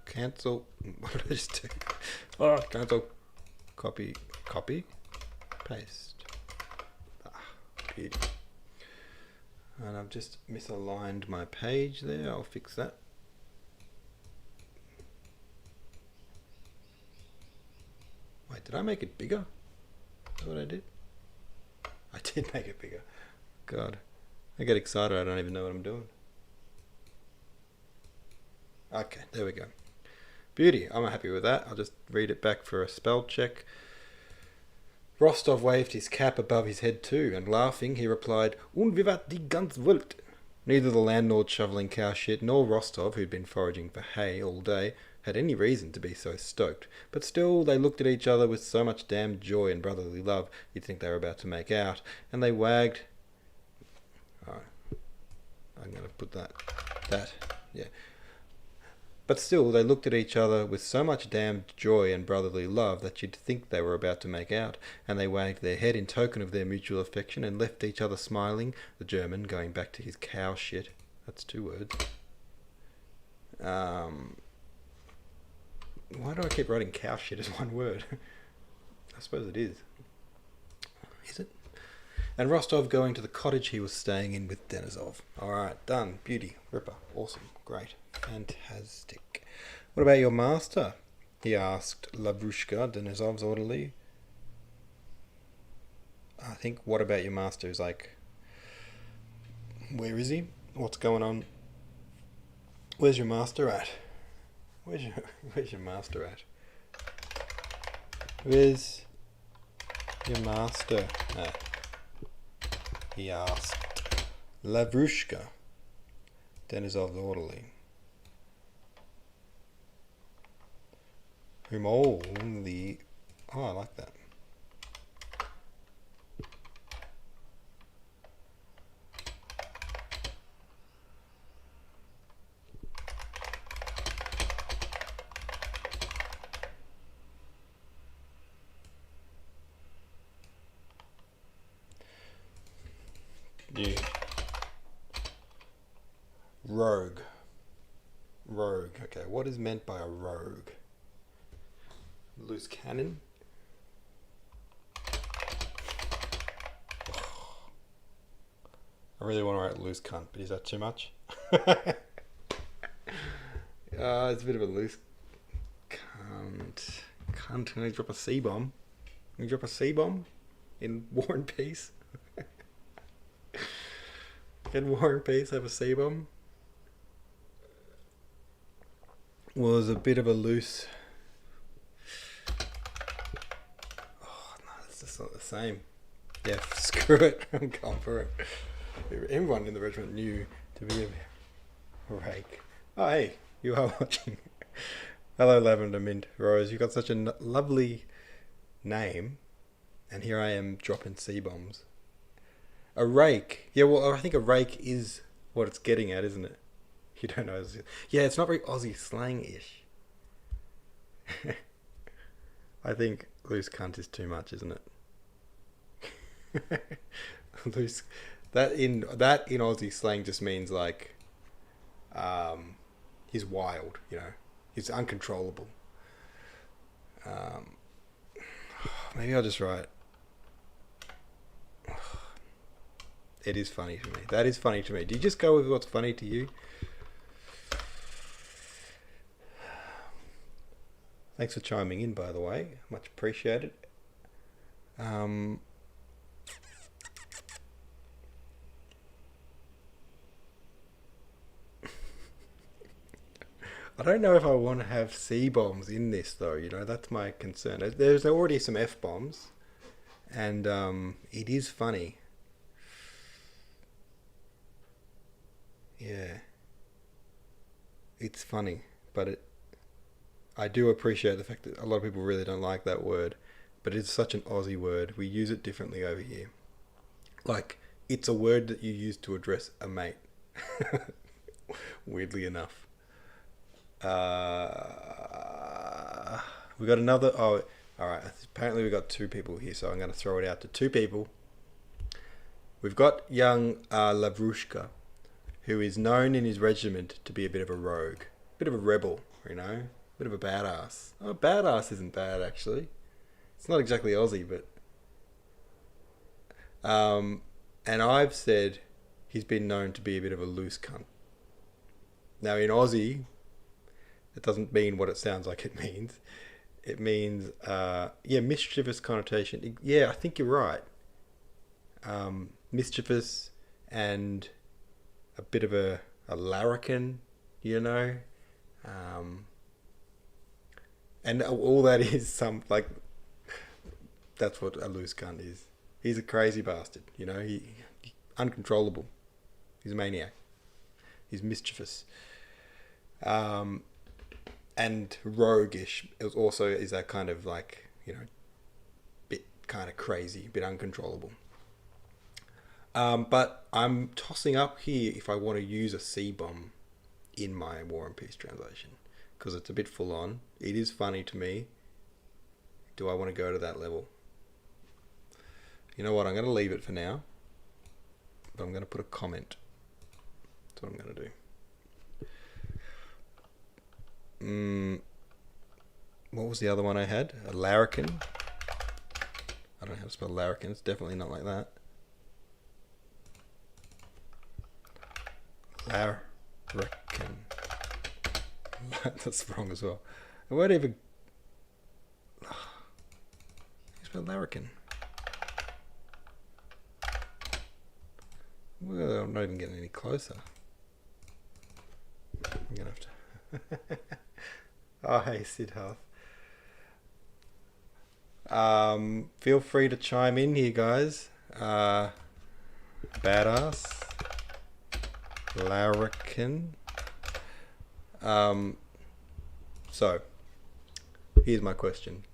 Speaker 1: Cancel. What did I just do? Oh, cancel. Copy. Paste. Beauty. And I've just misaligned my page there. I'll fix that. Wait, did I make it bigger? Is that what I did? I did make it bigger. God. I get excited, I don't even know what I'm doing. Okay, there we go. Beauty, I'm happy with that. I'll just read it back for a spell check. Rostov waved his cap above his head too, and laughing, he replied, "Und wie wat die ganz Welt?" Neither the landlord shoveling cow shit nor Rostov, who'd been foraging for hay all day, had any reason to be so stoked, but still they looked at each other with so much damned joy and brotherly love you'd think they were about to make out, and they wagged... Oh, I'm going to put that, yeah. But still they looked at each other with so much damned joy and brotherly love that you'd think they were about to make out, and they wagged their head in token of their mutual affection and left each other smiling, the German going back to his cow shit. That's 2 words. Why do I keep writing cow shit as 1 word? I suppose it is. Is it? And Rostov going to the cottage he was staying in with Denisov. Alright, done. Beauty. Ripper. Awesome. Great. Fantastic. What about your master? He asked Lavrushka, Denisov's orderly. I think what about your master is like, where is he? What's going on? Where's your master at? Where's your master at? Where's your master at? He asked Lavrushka, Denisov's orderly, whom all the... Oh, I like that. Yeah. Rogue. Okay, what is meant by a rogue? Loose cannon? I really want to write loose cunt, but is that too much? It's a bit of a loose cunt. Cunt, can I drop a C-bomb? Can you drop a C-bomb in War and Peace? Can War and Peace have a C-bomb? Was a bit of a loose... Oh, no, it's just not the same. Yeah, screw it. I'm going for it. Everyone in the regiment knew to be a rake. Oh, hey, you are watching. Hello, Lavender Mint Rose. You've got such a lovely name, and here I am dropping C bombs. A rake. Yeah, well, I think a rake is what it's getting at, isn't it? You don't know. Yeah, it's not very Aussie slang-ish. I think loose cunt is too much, isn't it? Loose. That in Aussie slang just means like, he's wild. You know, he's uncontrollable. Um, Maybe I'll just write. It is funny to me. That is funny to me. Do you just go with what's funny to you? Thanks for chiming in, by the way. Much appreciated. Um, I don't know if I want to have C bombs in this, though. You know, that's my concern. There's already some F bombs, and it is funny. Yeah, it's funny, but I do appreciate the fact that a lot of people really don't like that word, but it's such an Aussie word. We use it differently over here. Like, it's a word that you use to address a mate. Weirdly enough. We got another. Oh, all right. Apparently, we got two people here, so I'm going to throw it out to two people. We've got young Lavrushka, who is known in his regiment to be a bit of a rogue, a bit of a rebel, you know, a bit of a badass. Oh, badass isn't bad, actually. It's not exactly Aussie, but and I've said he's been known to be a bit of a loose cunt. Now, in Aussie, it doesn't mean what it sounds like it means. It means, yeah, mischievous connotation. Yeah, I think you're right. Mischievous and a bit of a larrikin, you know? And all that is that's what a loose cunt is. He's a crazy bastard, you know? He uncontrollable. He's a maniac. He's mischievous. And roguish also is that kind of like, you know, bit kind of crazy, bit uncontrollable. But I'm tossing up here if I want to use a C-bomb in my War and Peace translation, because it's a bit full on. It is funny to me. Do I want to go to that level? You know what? I'm going to leave it for now, but I'm going to put a comment. That's what I'm going to do. What was the other one I had? A larrikin. I don't know how to spell larrikin. It's definitely not like that. Larrikin. That's wrong as well. I won't even. You spell larrikin. Well, I'm not even getting any closer. I'm gonna have to. Oh, hey, Siddharth. Feel free to chime in here, guys. Badass. Larrikin. So, here's my question.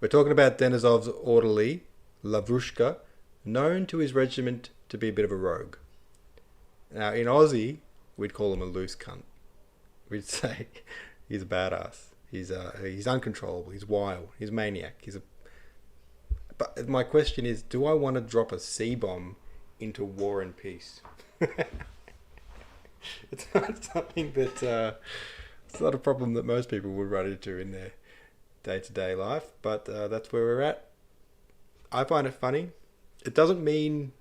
Speaker 1: We're talking about Denisov's orderly, Lavrushka, known to his regiment to be a bit of a rogue. Now, in Aussie, we'd call him a loose cunt. We'd say he's a badass. He's uncontrollable. He's wild. He's a maniac. But my question is, do I want to drop a C-bomb into War and Peace? It's not something that it's not a problem that most people would run into in their day-to-day life, but that's where we're at. I find it funny. It doesn't mean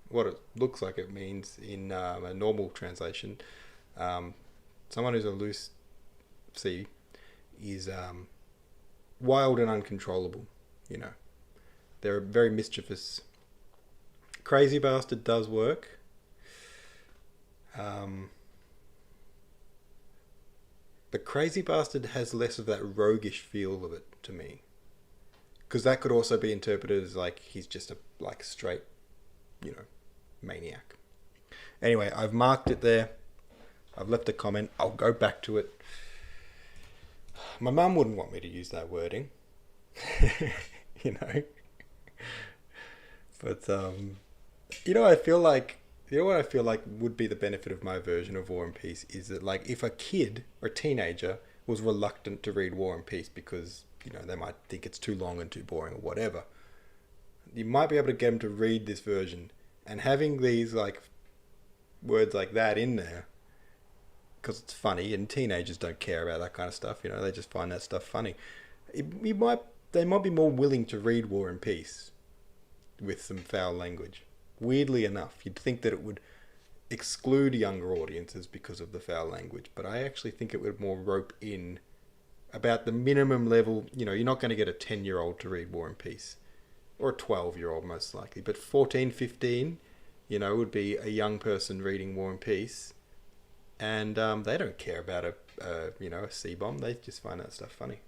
Speaker 1: what it looks like it means in a normal translation. Someone who's a loose C is wild and uncontrollable, you know. They're very mischievous. Crazy bastard does work. But crazy bastard has less of that roguish feel of it to me. Because that could also be interpreted as like he's just a straight, you know, maniac. Anyway, I've marked it there. I've left a comment. I'll go back to it. My mum wouldn't want me to use that wording, you know. But I feel like what I feel like would be the benefit of my version of War and Peace is that, like, if a kid or a teenager was reluctant to read War and Peace because they might think it's too long and too boring or whatever, you might be able to get them to read this version, and having these like words like that in there because it's funny, and teenagers don't care about that kind of stuff. They just find that stuff funny. They might be more willing to read War and Peace with some foul language. Weirdly enough, you'd think that it would exclude younger audiences because of the foul language, but I actually think it would more rope in about the minimum level. You're not going to get a 10-year-old to read War and Peace, or a 12-year-old most likely, but 14, 15, would be a young person reading War and Peace, and they don't care about a C-bomb. They just find that stuff funny.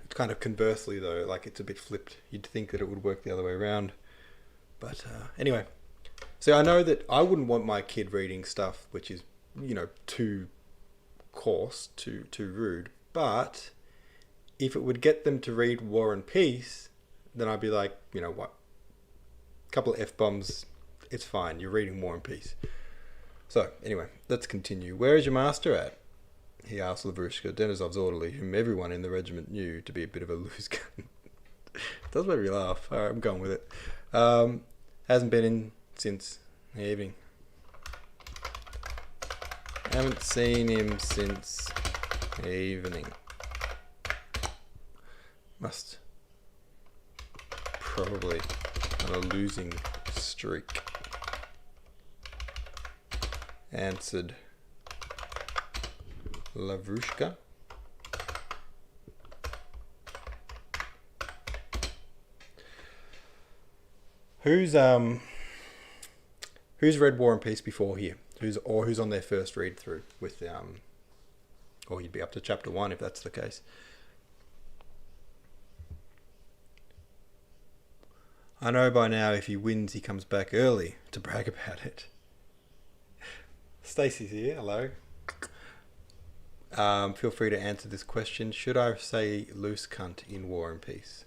Speaker 1: Kind of conversely though, like, it's a bit flipped. You'd think that it would work the other way around, but anyway. So I know that I wouldn't want my kid reading stuff which is too coarse, too rude, but if it would get them to read War and Peace, then I'd be like, what, a couple of F-bombs, it's fine, you're reading War and Peace. So anyway, let's continue. Where is your master at? He asked Lavrushka, Denisov's orderly, whom everyone in the regiment knew to be a bit of a loose gun. It does make me laugh. Alright, I'm going with it. Hasn't been in since the evening. Haven't seen him since evening. Must probably on a losing streak. Answered Lavrushka. Who's read War and Peace before here? Who's on their first read through with or you'd be up to chapter 1 if that's the case. I know by now if he wins he comes back early to brag about it. Stacey's here, hello. Feel free to answer this question. Should I say loose cunt in War and Peace?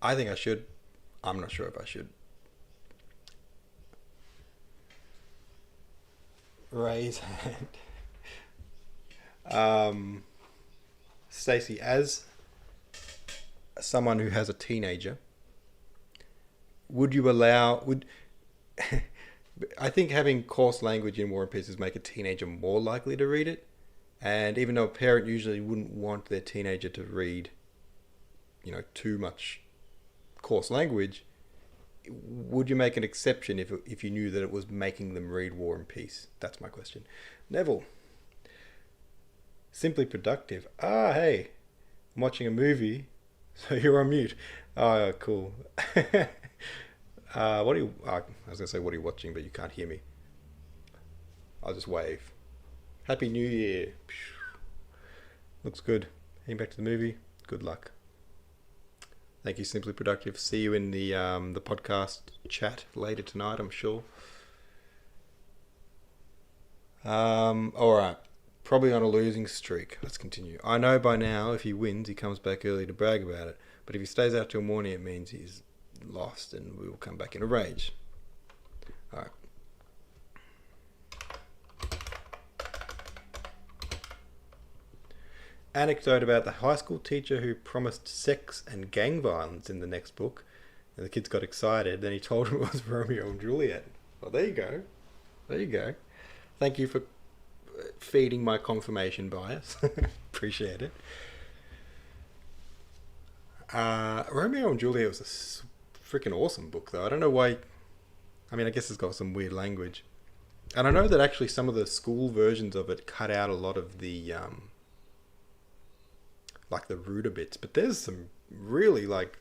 Speaker 1: I think I should. I'm not sure if I should. Raise hand. Stacey, as someone who has a teenager, would you allow... I think having coarse language in War and Peace make a teenager more likely to read it. And even though a parent usually wouldn't want their teenager to read, too much coarse language, would you make an exception if you knew that it was making them read War and Peace? That's my question. Neville. Simply productive. Hey. I'm watching a movie, so you're on mute. Oh, cool. I was going to say, what are you watching, but you can't hear me. I'll just wave. Happy New Year. Looks good. Heading back to the movie. Good luck. Thank you, Simply Productive. See you in the podcast chat later tonight, I'm sure. Alright. Probably on a losing streak. Let's continue. I know by now if he wins, he comes back early to brag about it. But if he stays out till morning, it means he's lost and we will come back in a rage. Alright. Anecdote about the high school teacher who promised sex and gang violence in the next book, and the kids got excited. Then he told them it was Romeo and Juliet. Well, there you go. There you go. Thank you for feeding my confirmation bias. Appreciate it. Romeo and Juliet was a freaking awesome book, though. I don't know why. I mean, I guess it's got some weird language, and I know that actually some of the school versions of it cut out a lot of the like the ruder bits, but there's some really like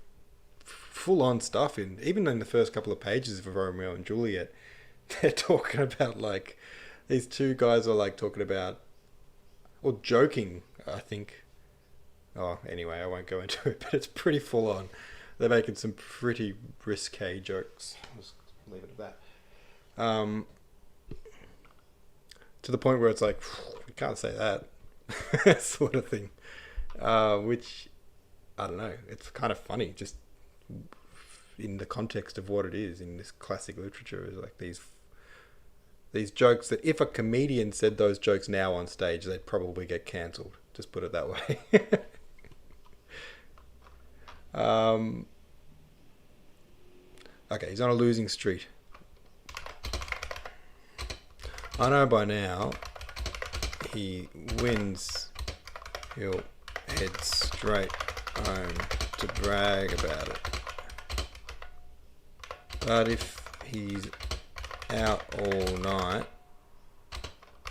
Speaker 1: full-on stuff even in the first couple of pages of Romeo and Juliet. They're talking about, like, these two guys are like talking about, or joking, I think. Oh, anyway, I won't go into it, but it's pretty full on. They're making some pretty risque jokes. I'll just leave it at that. Um, to the point where it's like, you can't say that sort of thing. Which, I don't know, it's kind of funny just in the context of what it is in this classic literature, is like these jokes that if a comedian said those jokes now on stage, they'd probably get cancelled. Just put it that way. Okay, he's on a losing streak. I know by now he wins, he'll head straight home to brag about it. But if he's out all night,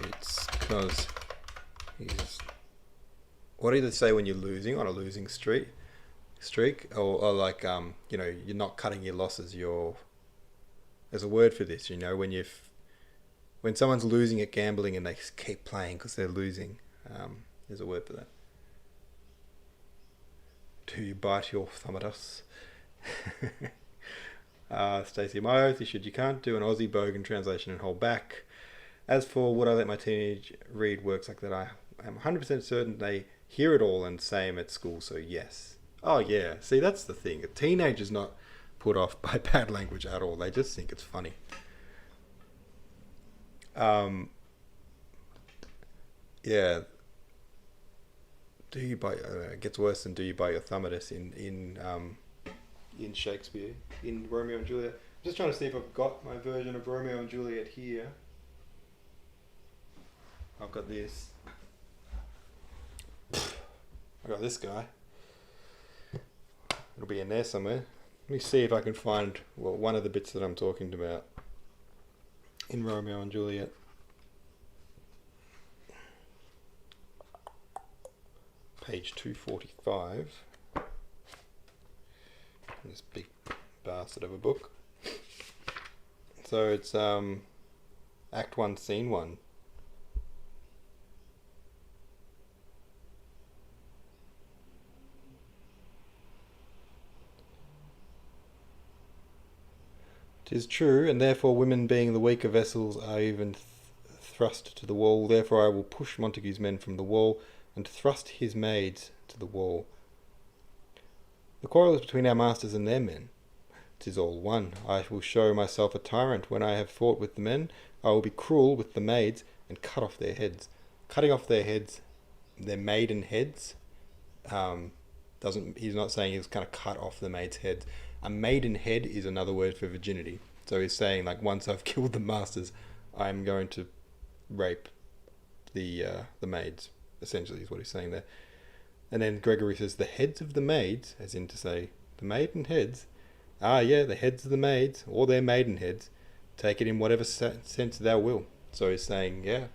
Speaker 1: it's because he's... What do you say when you're losing on a losing streak? Or like, you know, you're not cutting your losses. There's a word for this, you know, when someone's losing at gambling and they keep playing because they're losing. There's a word for that. Do you bite your thumb at us? Stacey, my oath issued. You can't do an Aussie bogan translation and hold back. As for would I let my teenage read works like that, I am 100% certain they hear it all and same at school, so yes. Oh yeah, see, that's the thing. A teenager's not put off by bad language at all. They just think it's funny. Yeah. Do you bite? It gets worse than do you bite your thumb at us in Shakespeare, in Romeo and Juliet. I'm just trying to see if I've got my version of Romeo and Juliet here. I've got this. I got this guy. It'll be in there somewhere. Let me see if I can find one of the bits that I'm talking about in Romeo and Juliet. Page 245. This big bastard of a book. So it's Act 1, Scene 1. "'Tis true, and therefore women being the weaker vessels are even thrust to the wall. Therefore I will push Montague's men from the wall, and thrust his maids to the wall. The quarrel is between our masters and their men. 'Tis all one. I will show myself a tyrant. When I have fought with the men, I will be cruel with the maids, and cut off their heads." Cutting off their heads, their maiden heads, he's not saying he's going to cut off the maids' heads. A maiden head is another word for virginity. So he's saying, like, once I've killed the masters, I'm going to rape the maids, essentially, is what he's saying there. And then Gregory says, "The heads of the maids," as in to say, the maiden heads, "ah, yeah, the heads of the maids, or their maiden heads, take it in whatever sense thou will." So he's saying, yeah,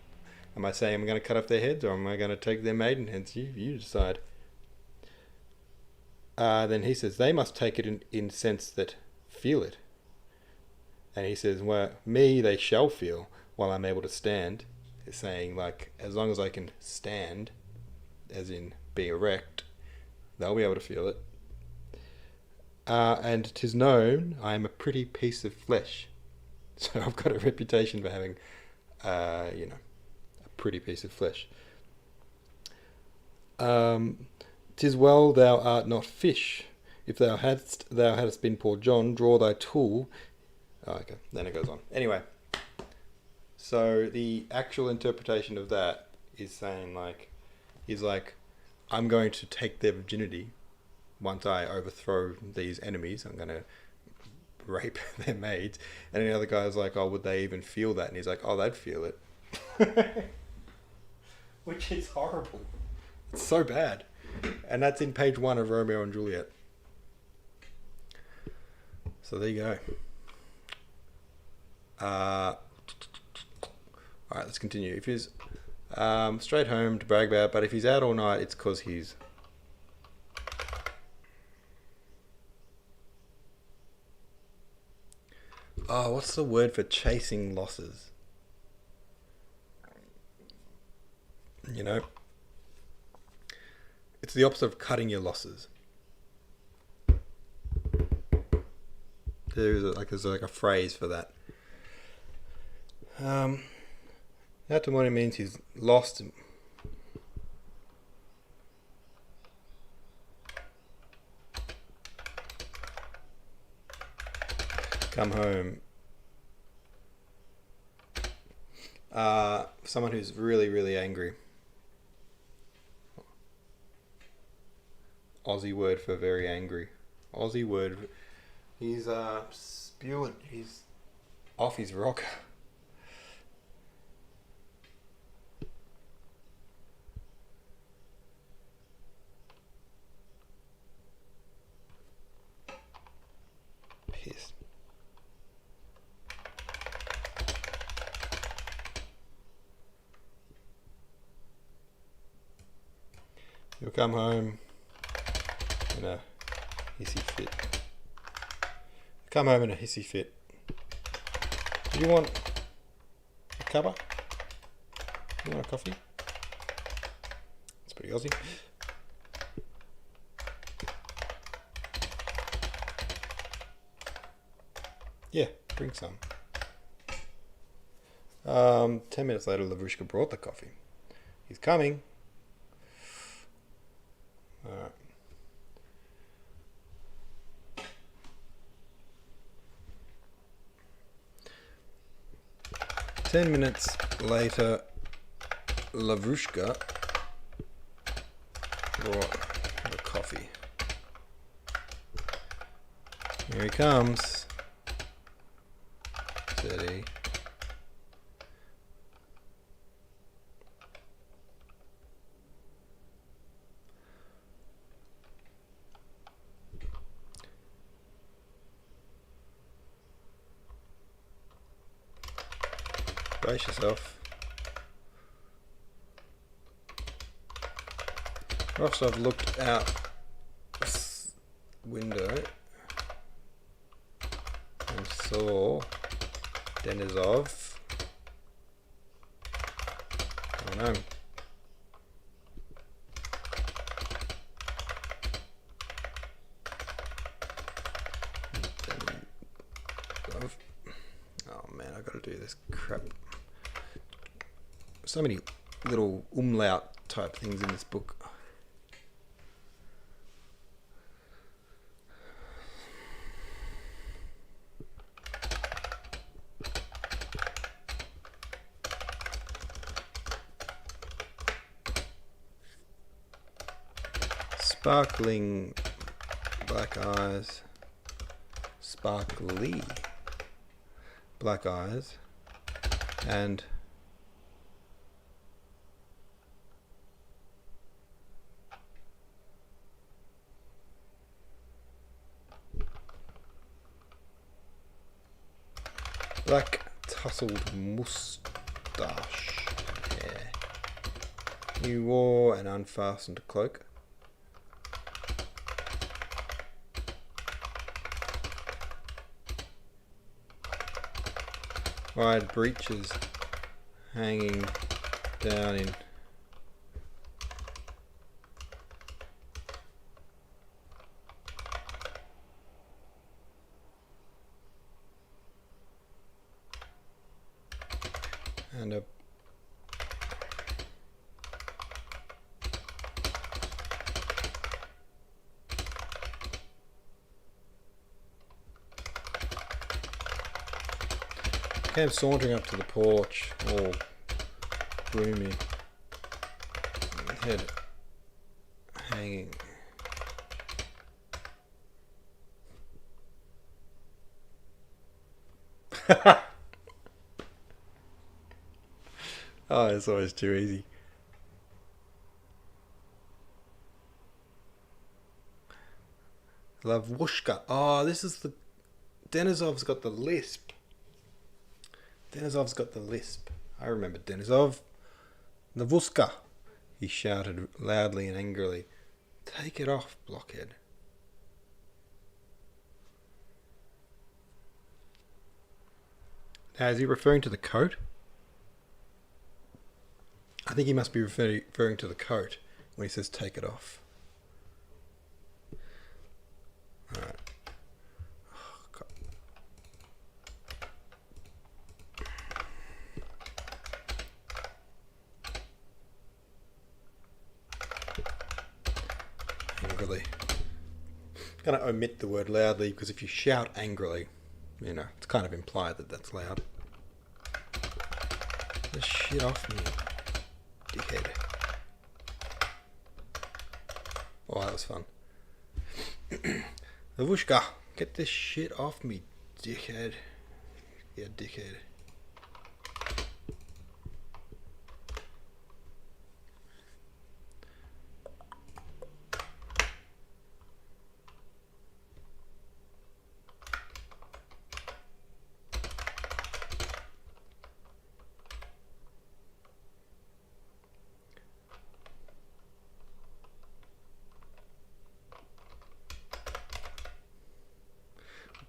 Speaker 1: am I saying I'm going to cut off their heads, or am I going to take their maiden heads? You decide. Then he says, "They must take it in sense that feel it." And he says, "Well, me they shall feel while I'm able to stand." He's saying, like, as long as I can stand, as in be erect, they'll be able to feel it. "And 'tis known I am a pretty piece of flesh." So I've got a reputation for having, a pretty piece of flesh. "'Tis well thou art not fish. If thou hadst been poor John, draw thy tool." Oh, okay, then it goes on. Anyway, so the actual interpretation of that is saying, like, he's like, I'm going to take their virginity once I overthrow these enemies. I'm going to rape their maids. And the other guy's like, "Oh, would they even feel that?" And he's like, "Oh, they'd feel it." Which is horrible. It's so bad. And that's in page 1 of Romeo and Juliet. So there you go. Alright, let's continue. If he's straight home to brag about, but if he's out all night, it's because he's... Oh, what's the word for chasing losses? You know? It's the opposite of cutting your losses. There's like a phrase for that. That tomorrow means he's lost him. Come home. Someone who's really, really angry. Aussie word for very angry. Aussie word. He's spewing. He's off his rocker. Pissed. You'll come home in a hissy fit. Come home in a hissy fit. Do you want a cuppa? You want a coffee? It's pretty Aussie. Yeah, bring some. 10 minutes later, Lavrushka brought the coffee. He's coming. Alright. Ten minutes later, Lavrushka brought the coffee. Here he comes, said he. Brace yourself. Rostov looked out this window and saw Denisov. Oh no. Oh man, I gotta do this crap. So many little umlaut type things in this book. Sparkling black eyes, sparkly black eyes, and black tousled moustache hair. He wore an unfastened cloak. Wide breeches hanging down in and a came sauntering up to the porch, all gloomy, head hanging. Oh, it's always too easy. Lavrushka. Oh, this is the... Denisov's got the lisp. Denisov's got the lisp. I remember Denisov. Lavrushka, he shouted loudly and angrily. Take it off, blockhead. Now, is he referring to the coat? I think he must be referring to the coat when he says take it off. Alright. Oh, angrily. I'm going to omit the word loudly because if you shout angrily, you know, it's kind of implied that that's loud. Get the shit off me, dickhead. Oh, that was fun. Lavushka, get this shit off me, dickhead. Yeah, dickhead.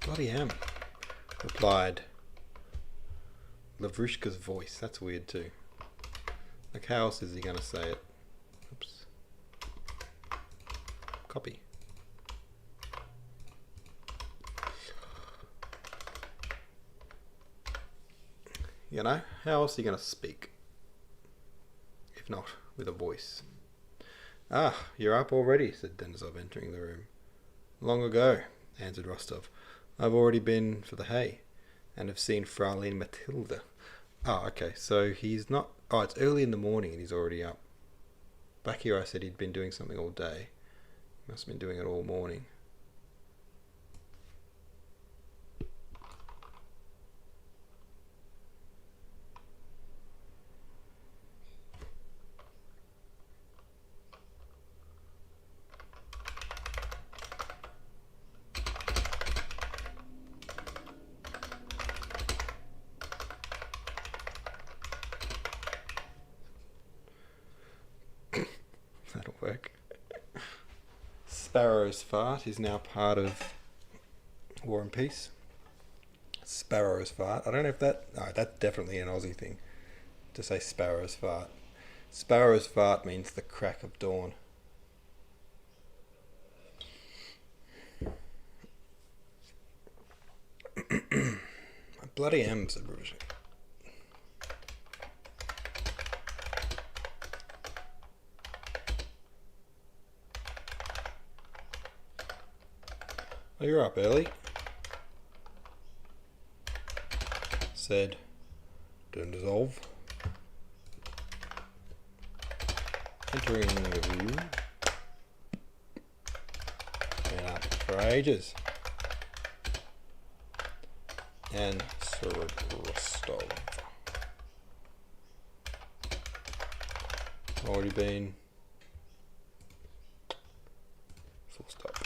Speaker 1: Bloody am, replied Lavrushka's voice. That's weird too. Like, how else is he going to say it? Oops. Copy. You know, how else are you going to speak? If not with a voice. Ah, you're up already, said Denisov, entering the room. Long ago, answered Rostov. I've already been for the hay, and have seen Fraulein Matilda. Oh, okay, so he's not... Oh, it's early in the morning and he's already up. Back here I said he'd been doing something all day. Must have been doing it all morning. That'll work. Sparrow's fart is now part of War and Peace. Sparrow's fart. I don't know if that... No, that's definitely an Aussie thing. To say sparrow's fart. Sparrow's fart means the crack of dawn. I bloody am, said Bruce. Oh, you're up early, said Denisov, entering the room. Been up for ages. And Sir Rostov. Already been. Full stop.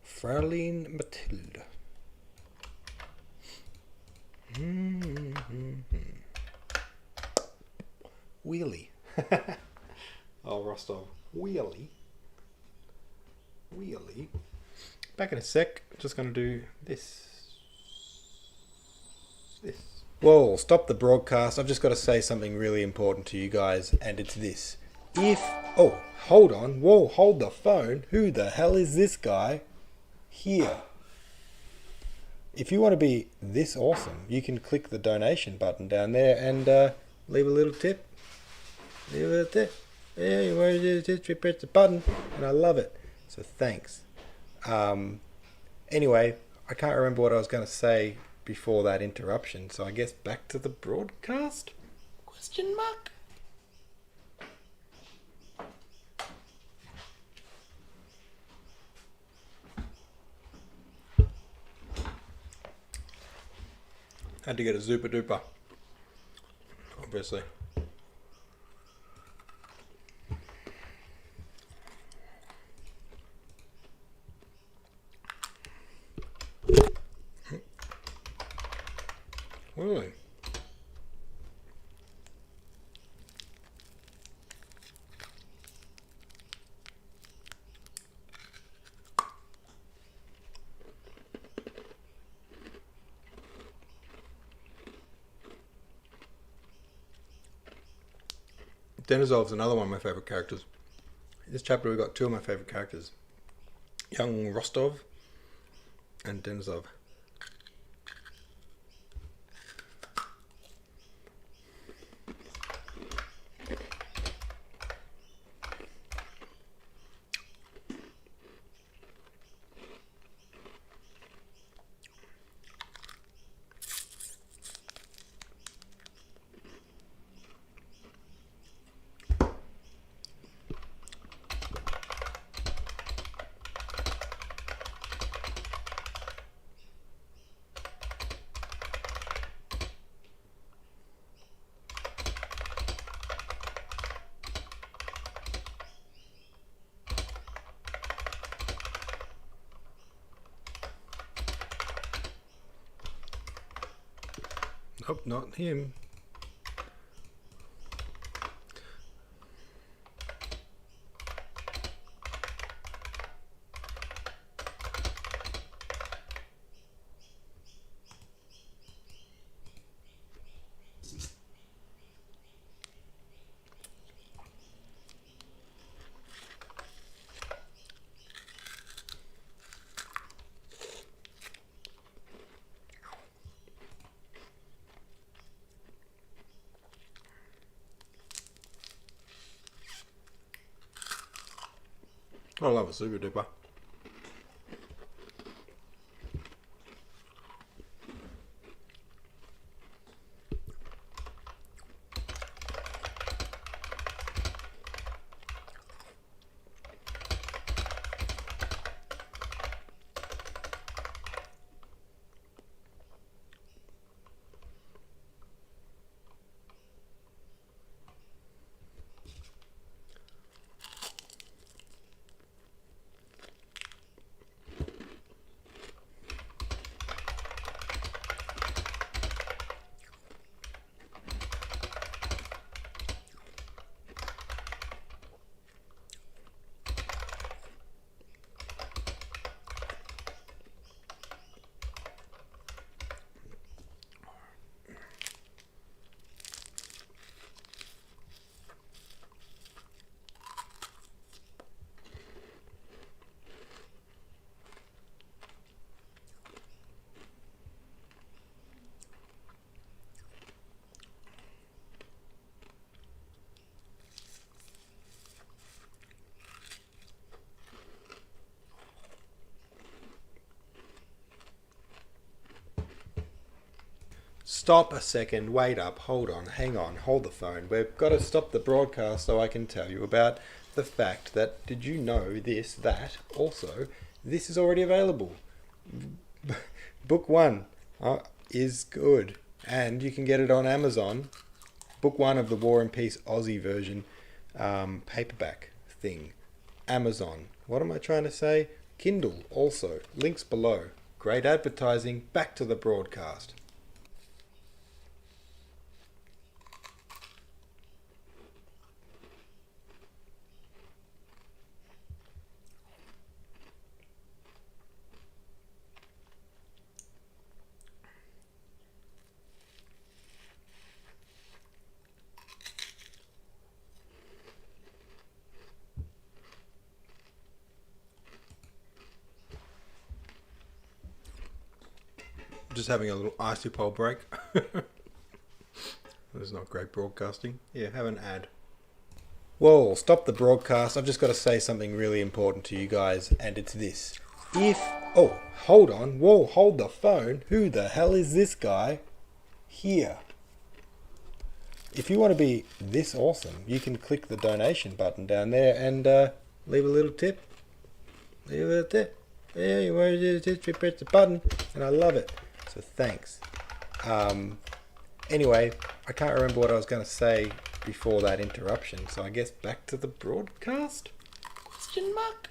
Speaker 1: Fraulein Matilda. Wheelie. Oh, Rostov. Wheelie. Wheelie. Back in a sec. Just going to do this. Whoa, stop the broadcast. I've just got to say something really important to you guys, and it's this. Oh, hold on. Whoa, hold the phone. Who the hell is this guy? Here. If you want to be this awesome, you can click the donation button down there and leave a little tip. Leave a little tip. Yeah, you want to do this, press the button, and I love it. So thanks. Anyway, I can't remember what I was going to say before that interruption, so I guess back to the broadcast? Question mark? Had to get a Zupa Duper, obviously. Really? Denisov's another one of my favourite characters. In this chapter we've got two of my favourite characters. Young Rostov and Denisov. Nope, not him. I love a super duper. Stop a second, wait up, hold on, hang on, hold the phone. We've got to stop the broadcast so I can tell you about the fact that, did you know this, that, also, this is already available. Book 1 is good, and you can get it on Amazon. Book 1 of the War and Peace Aussie version paperback thing. Amazon. What am I trying to say? Kindle also. Links below. Great advertising. Back to the broadcast. Just having a little icy pole break. This is not great broadcasting. Yeah, have an ad. Whoa, stop the broadcast. I've just got to say something really important to you guys, and it's this. Oh, hold on. Whoa, hold the phone. Who the hell is this guy? Here. If you want to be this awesome, you can click the donation button down there and leave a little tip. Leave a little tip. Yeah, you want to do this, press the button, and I love it. So thanks. Anyway, I can't remember what I was going to say before that interruption, so I guess back to the broadcast? Question mark?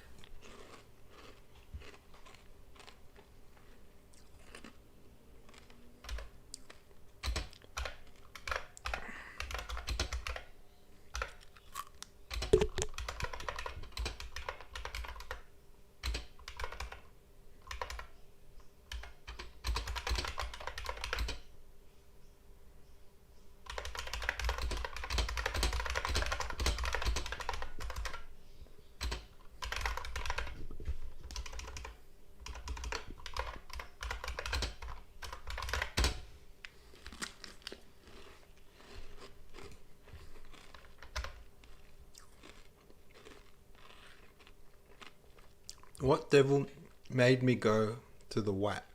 Speaker 1: What devil made me go to the Wat?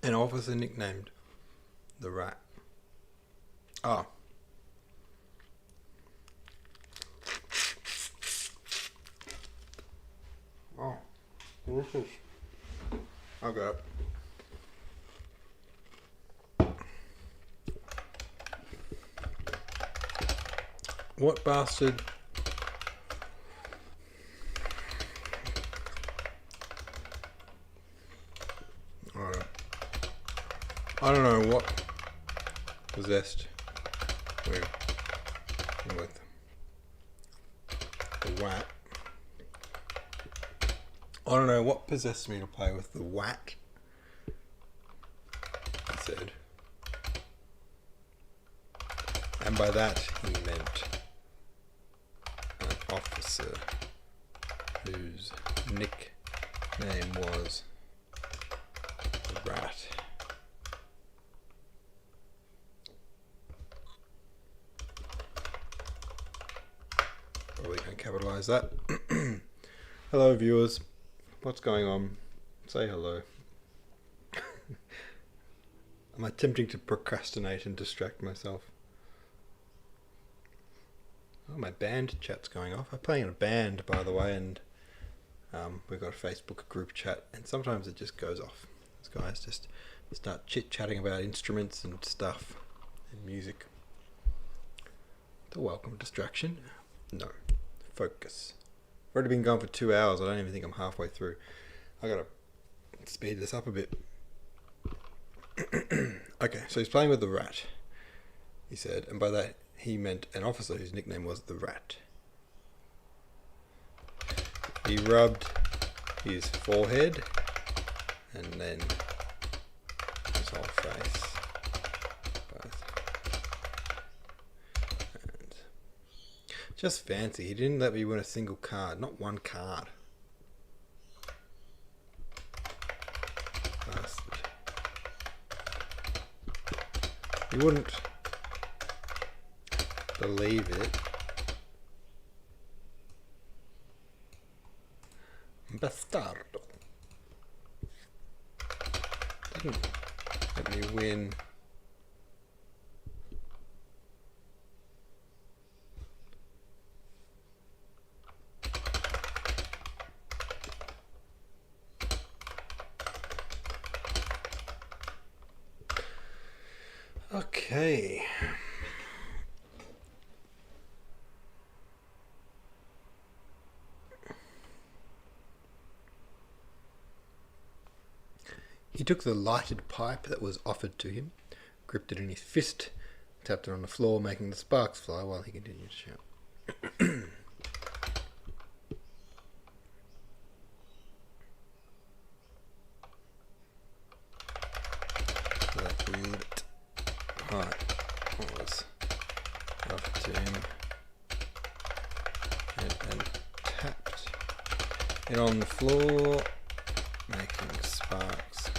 Speaker 1: An officer nicknamed the Rat. Oh. Oh, delicious. Okay. What bastard? I don't know what possessed with the Wat. I don't know what possessed me to play with the Wat, he said. And by that he meant an officer whose nickname was the Rat. Probably can't capitalise that. Hello viewers, what's going on? Say hello. Am I attempting to procrastinate and distract myself? Oh, my band chat's going off. I play in a band, by the way, and we've got a Facebook group chat, and sometimes it just goes off. These guys just start chit-chatting about instruments and stuff and music. The welcome distraction. No. Focus. I've already been going for 2 hours. I don't even think I'm halfway through. I gotta speed this up a bit. Okay, so he's playing with the Rat, he said, and by that he meant an officer whose nickname was the Rat. He rubbed his forehead and then his whole face. And just fancy. He didn't let me win a single card. Not one card. Bastard. You wouldn't believe it. Bastardo. Didn't let me win. Okay. He took the lighted pipe that was offered to him, gripped it in his fist, tapped it on the floor, making the sparks fly while he continued to shout. That lit pipe was offered to him and tapped it on the floor, making sparks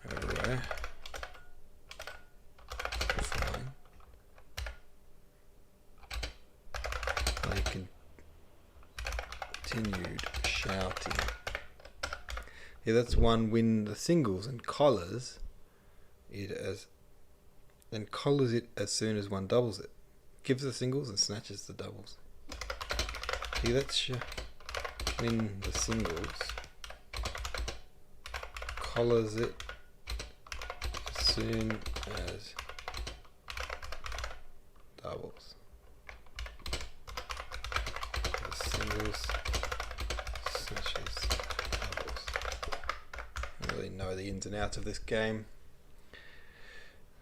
Speaker 1: everywhere. Flying. They continued shouting. Yeah, that's one win the singles and collars it as soon as one doubles it. Gives the singles and snatches the doubles. See, that's win the singles. Collars it as soon as doubles. The singles snatches doubles. I don't really know the ins and outs of this game.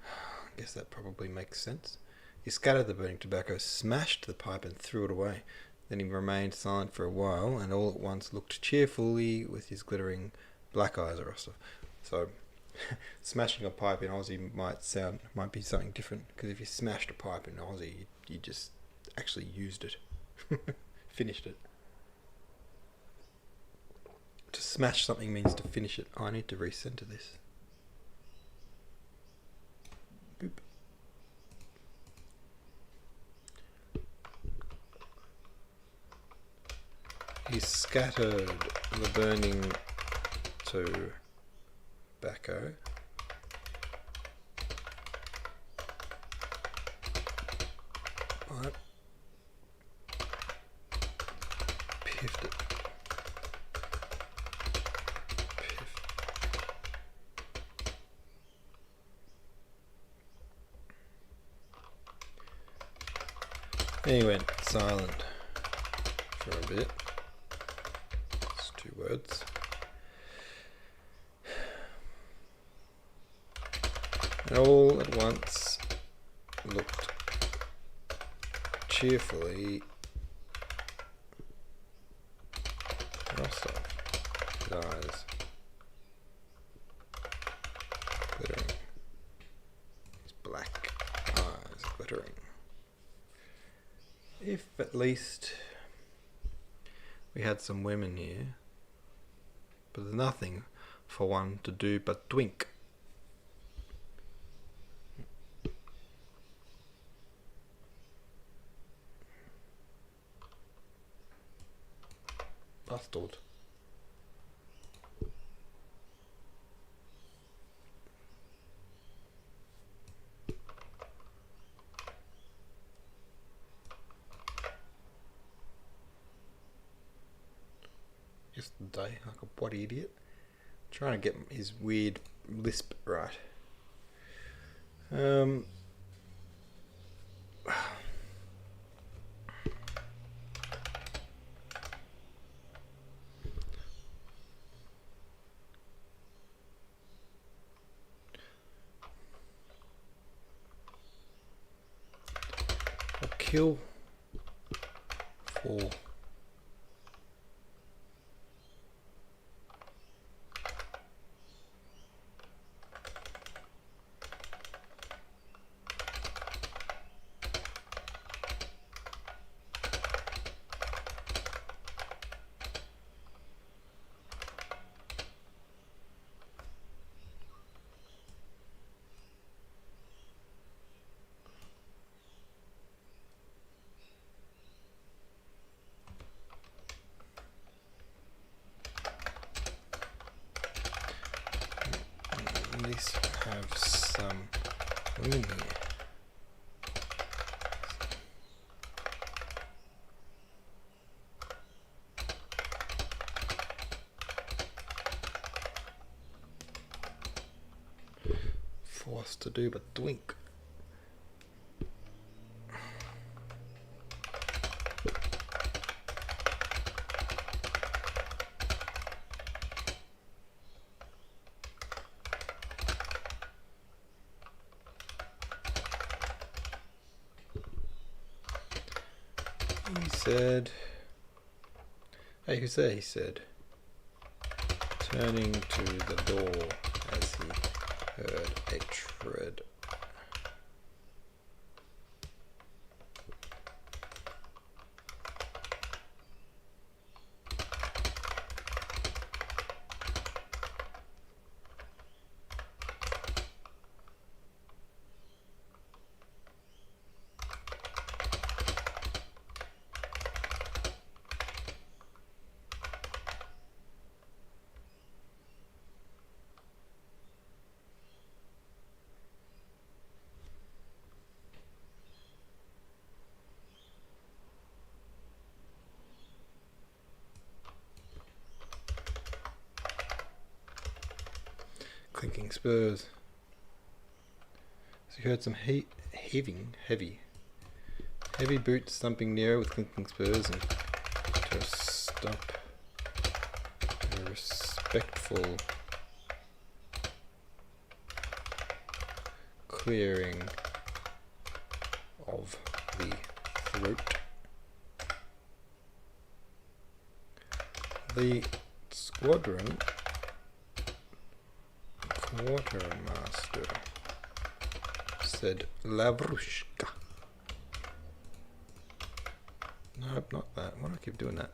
Speaker 1: I guess that probably makes sense. He scattered the burning tobacco, smashed the pipe and threw it away. Then he remained silent for a while and all at once looked cheerfully with his glittering black eyes or stuff. So smashing a pipe in Aussie might be something different, because if you smashed a pipe in Aussie, you just actually used it. Finished it. To smash something means to finish it. Oh, I need to recenter this. Boop. He scattered the burning tobacco pipe, piffed it. Then he went silent for a bit. It's 2 words. and all at once looked cheerfully Rostov, his eyes glittering, his black eyes glittering. If at least we had some women here, but there's nothing for one to do but twink. Bastard. Yesterday, like a bloody idiot. Trying to get his weird lisp right. I'll kill for at least have some women here. For us to do but twink. He said, hey, who's there? He said, turning to the door as he heard a tread. Clinking spurs. So you heard some heavy boots thumping nearer with clinking spurs, and to a stop, a respectful clearing of the throat. The squadron quartermaster said Lavrushka. Nope, not that. Why do I keep doing that?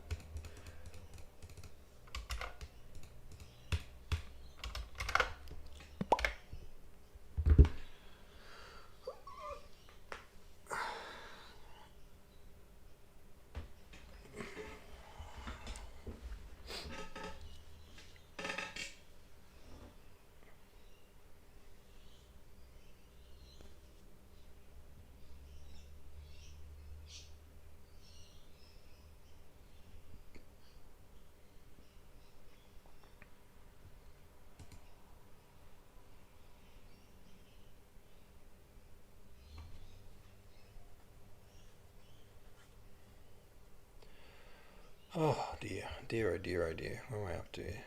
Speaker 1: Oh dear, oh dear, oh dear. What am I up to here?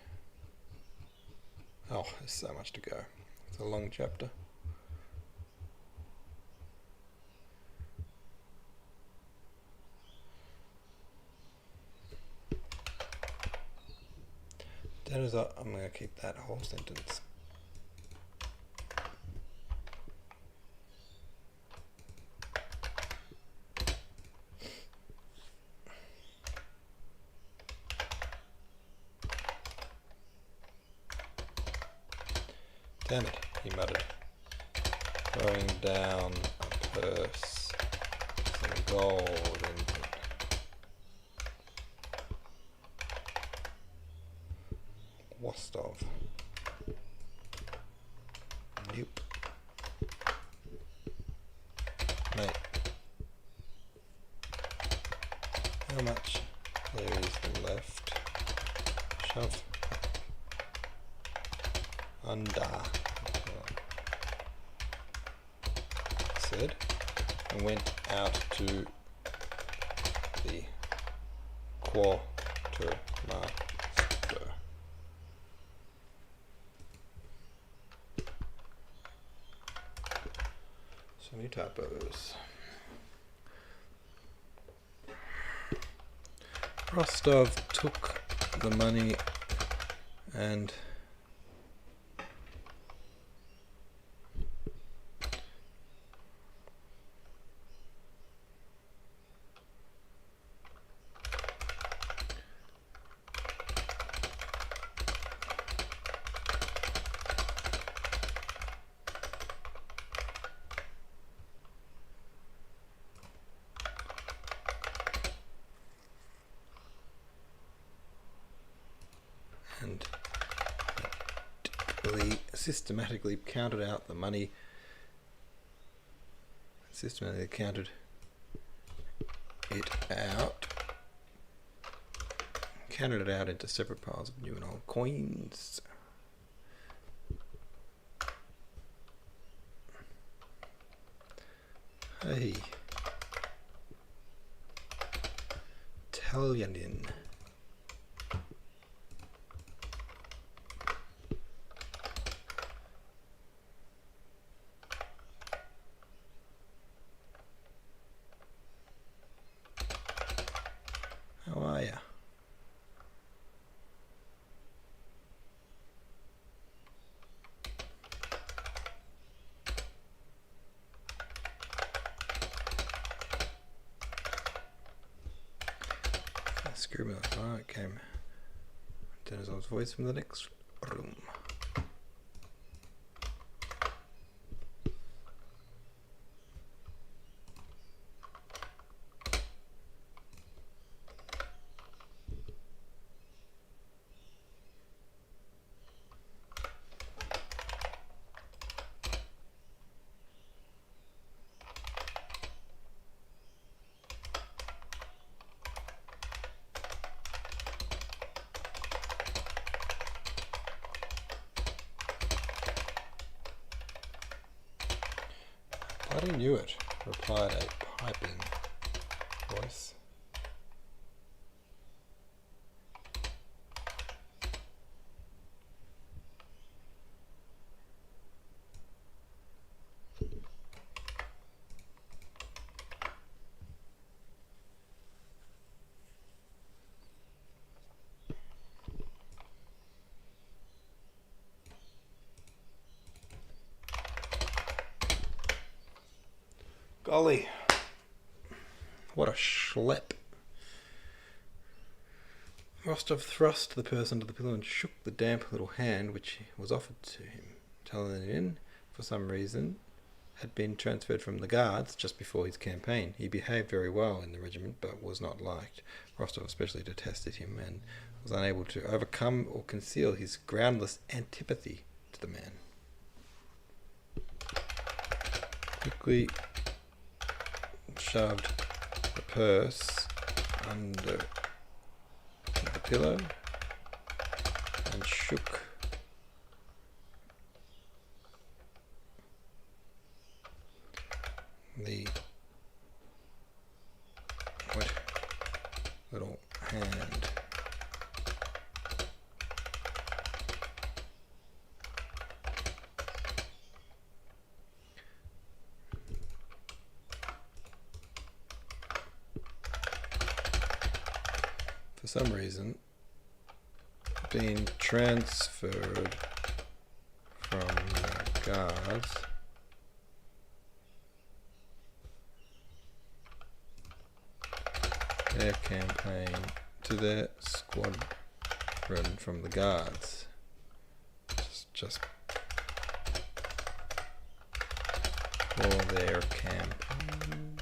Speaker 1: Oh, there's so much to go. It's a long chapter. I'm going to keep that whole sentence. Damn it, he muttered, throwing down a purse, some gold in it. Wostov. Nope. Mate. How much there is left? Shove. Under. Said, and went out to the quartermaster. So many typos. Rostov took the money and systematically counted out the money. Systematically counted it out. Counted it out into separate piles of new and old coins. Hey. Italian. How are ya? Screw me. Oh, it came. Deniz's voice from the next room. Bloody knew it, replied a piping voice. Golly, what a schlep. Rostov thrust the purse under the pillow and shook the damp little hand which was offered to him. Talanin, for some reason, had been transferred from the Guards just before his campaign. He behaved very well in the regiment, but was not liked. Rostov especially detested him and was unable to overcome or conceal his groundless antipathy to the man. Quickly shoved the purse under the pillow and shook the wet little hand. For some reason, been transferred from the guards their campaign to their squadron from the guards. Just for their campaign.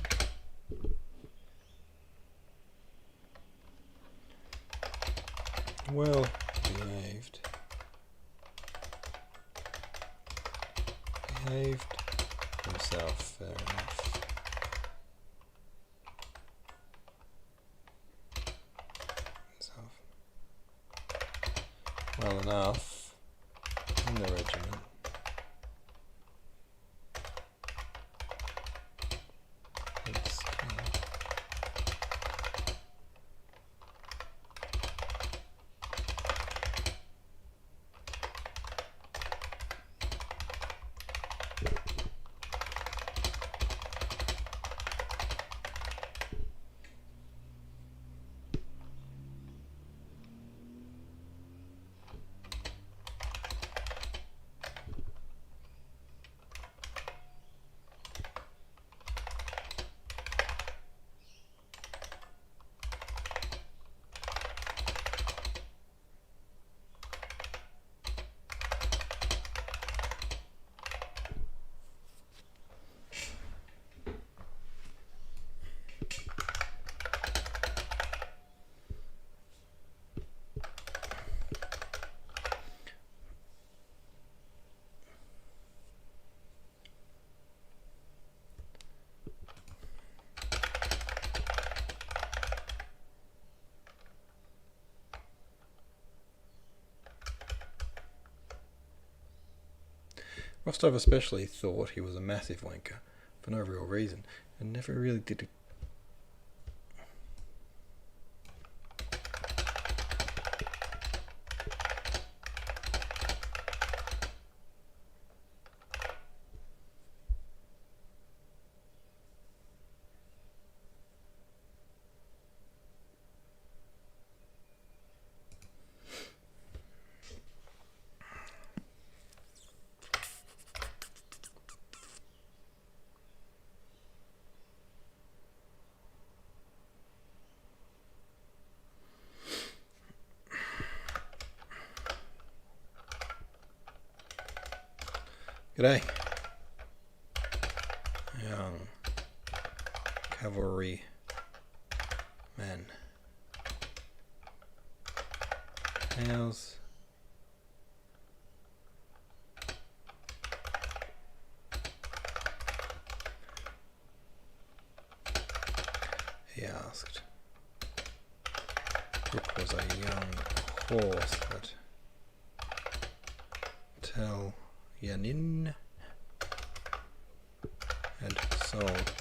Speaker 1: Well behaved. Behaved himself, fair enough. Well enough in the regiment. It's Rostov especially thought he was a massive wanker for no real reason and never really did it. G'day, young cavalry man. How's he asked. Brooke was a young horse that tell Yanin had sold.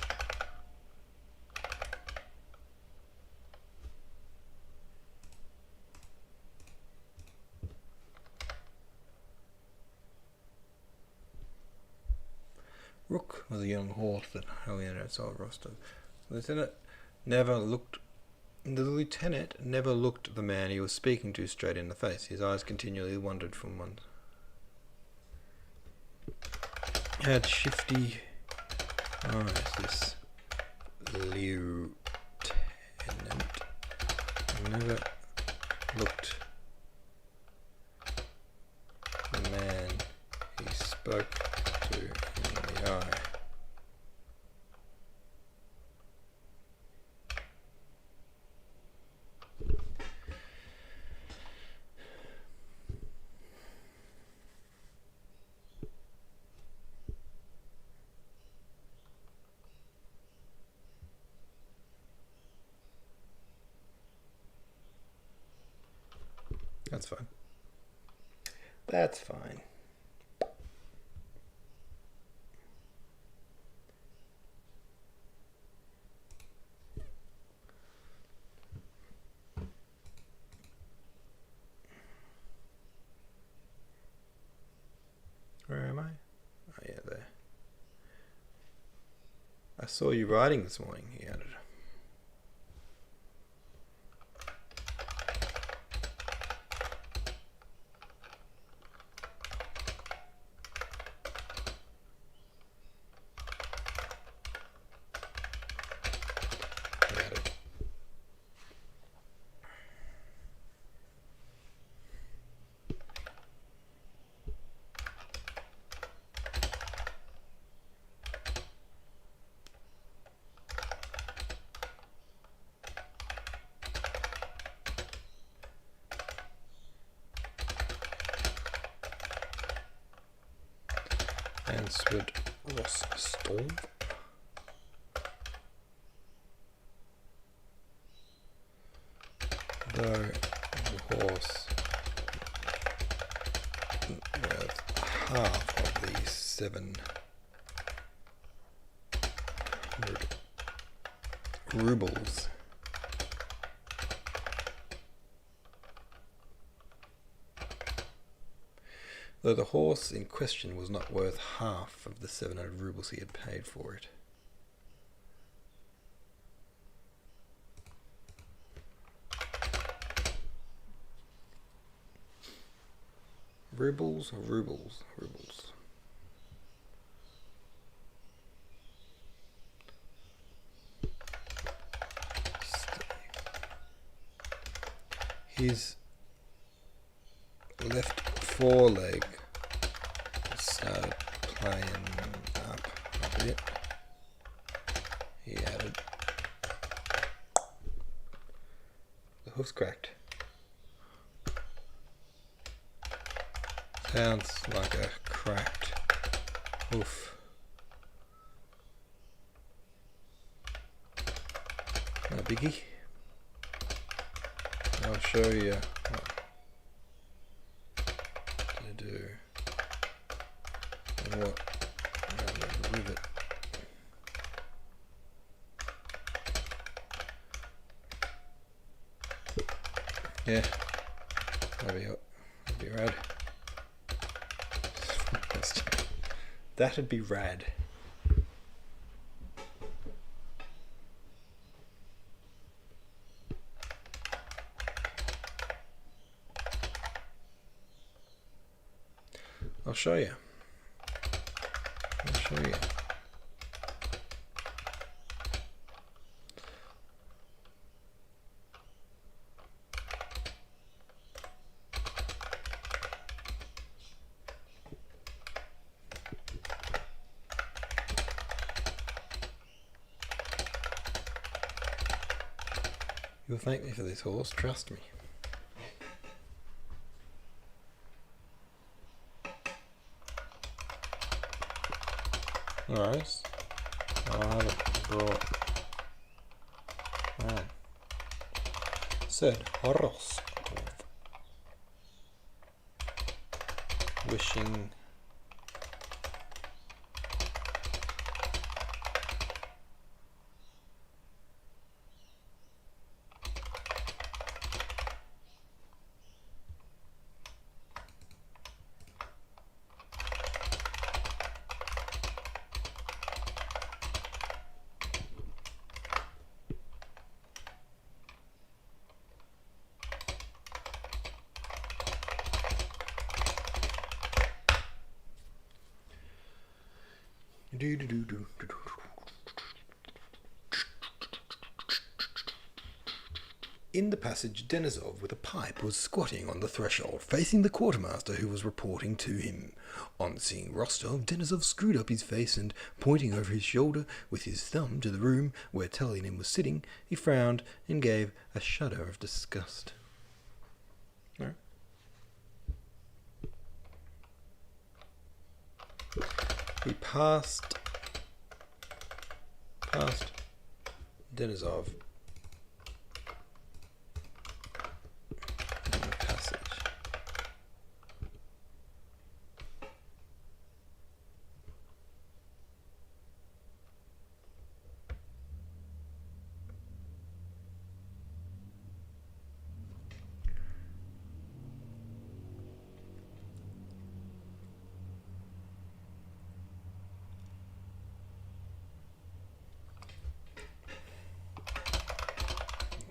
Speaker 1: Rook was a young horse that Helena had sold Rostov. The lieutenant never looked the man he was speaking to straight in the face. His eyes continually wandered from one. Had shifty eyes, this lieutenant never looked the man he spoke to in the eye. That's fine. That's fine. Where am I? Oh yeah, there. I saw you writing this morning, he added. answered Rostov. Though the horse worth half of the 700 rubles. Though the horse in question was not worth half of the 700 rubles he had paid for it. Rubles or rubles? Rubles. His left foreleg started playing up a bit. He added, the hoof's cracked. Sounds like a cracked hoof. No biggie. I'll show you what to do and what the rivet. Yeah, that'd be rad. That'd be rad. I'll show you. You'll thank me for this horse, trust me. Alright, I have it brought. Man. Said Rostov, wishing In the passage, Denisov, with a pipe, was squatting on the threshold, facing the quartermaster who was reporting to him. On seeing Rostov, Denisov screwed up his face and, pointing over his shoulder with his thumb to the room where Telyanin was sitting, he frowned and gave a shudder of disgust. All right. He passed Denisov in the passage.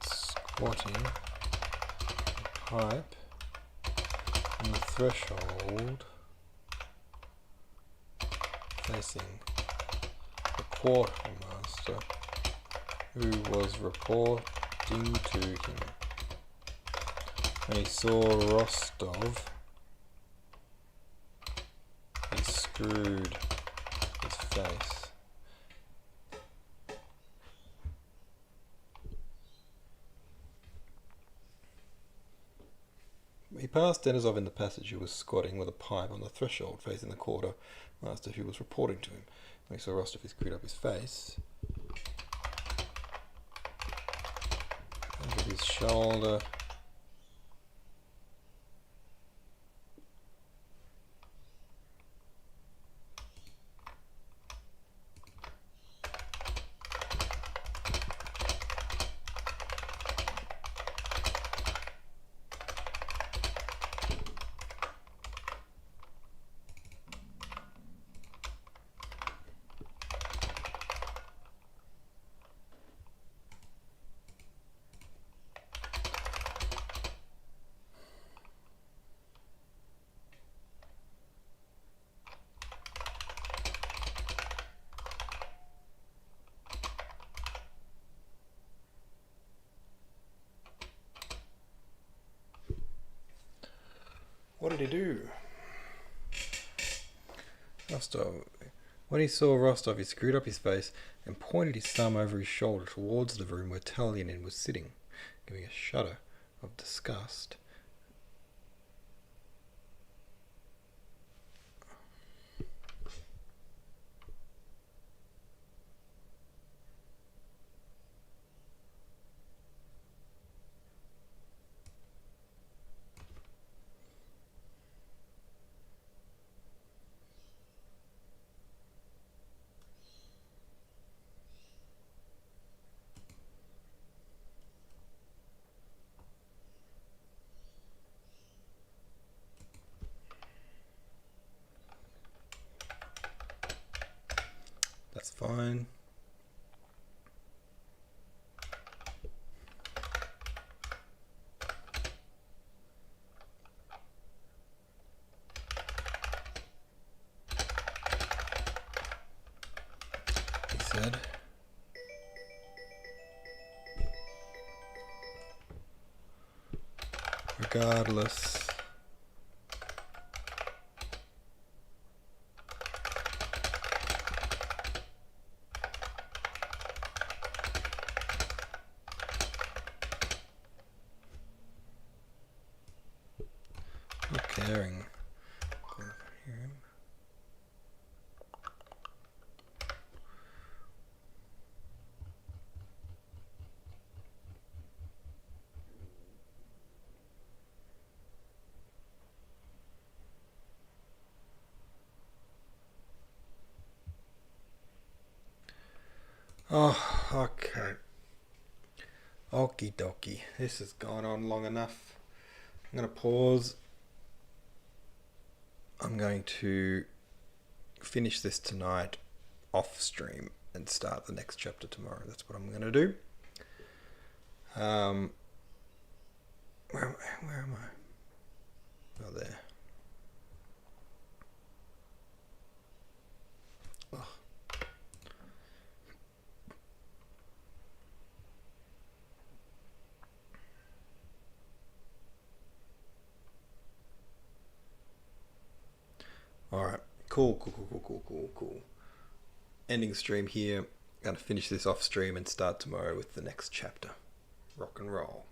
Speaker 1: Squatting the pipe on the threshold, facing the quartermaster who was reporting to him. When he saw Rostov, he screwed his face. He passed Denisov in the passage, who was squatting with a pipe on the threshold facing the quarter, and asked if he was reporting to him. When he saw Rostov, he screwed up his face. Over his shoulder. What did he do? Rostov. When he saw Rostov, he screwed up his face and pointed his thumb over his shoulder towards the room where Talyanin was sitting, giving a shudder of disgust. That's fine. He said. Regardless. Not caring. Hear him. Oh, okay. Okie dokie. This has gone on long enough. I'm going to pause. I'm going to finish this tonight off stream and start the next chapter tomorrow. That's what I'm going to do. Where am I? Oh, there. Oh. Alright, cool. Ending stream here. Gonna finish this off stream and start tomorrow with the next chapter. Rock and roll.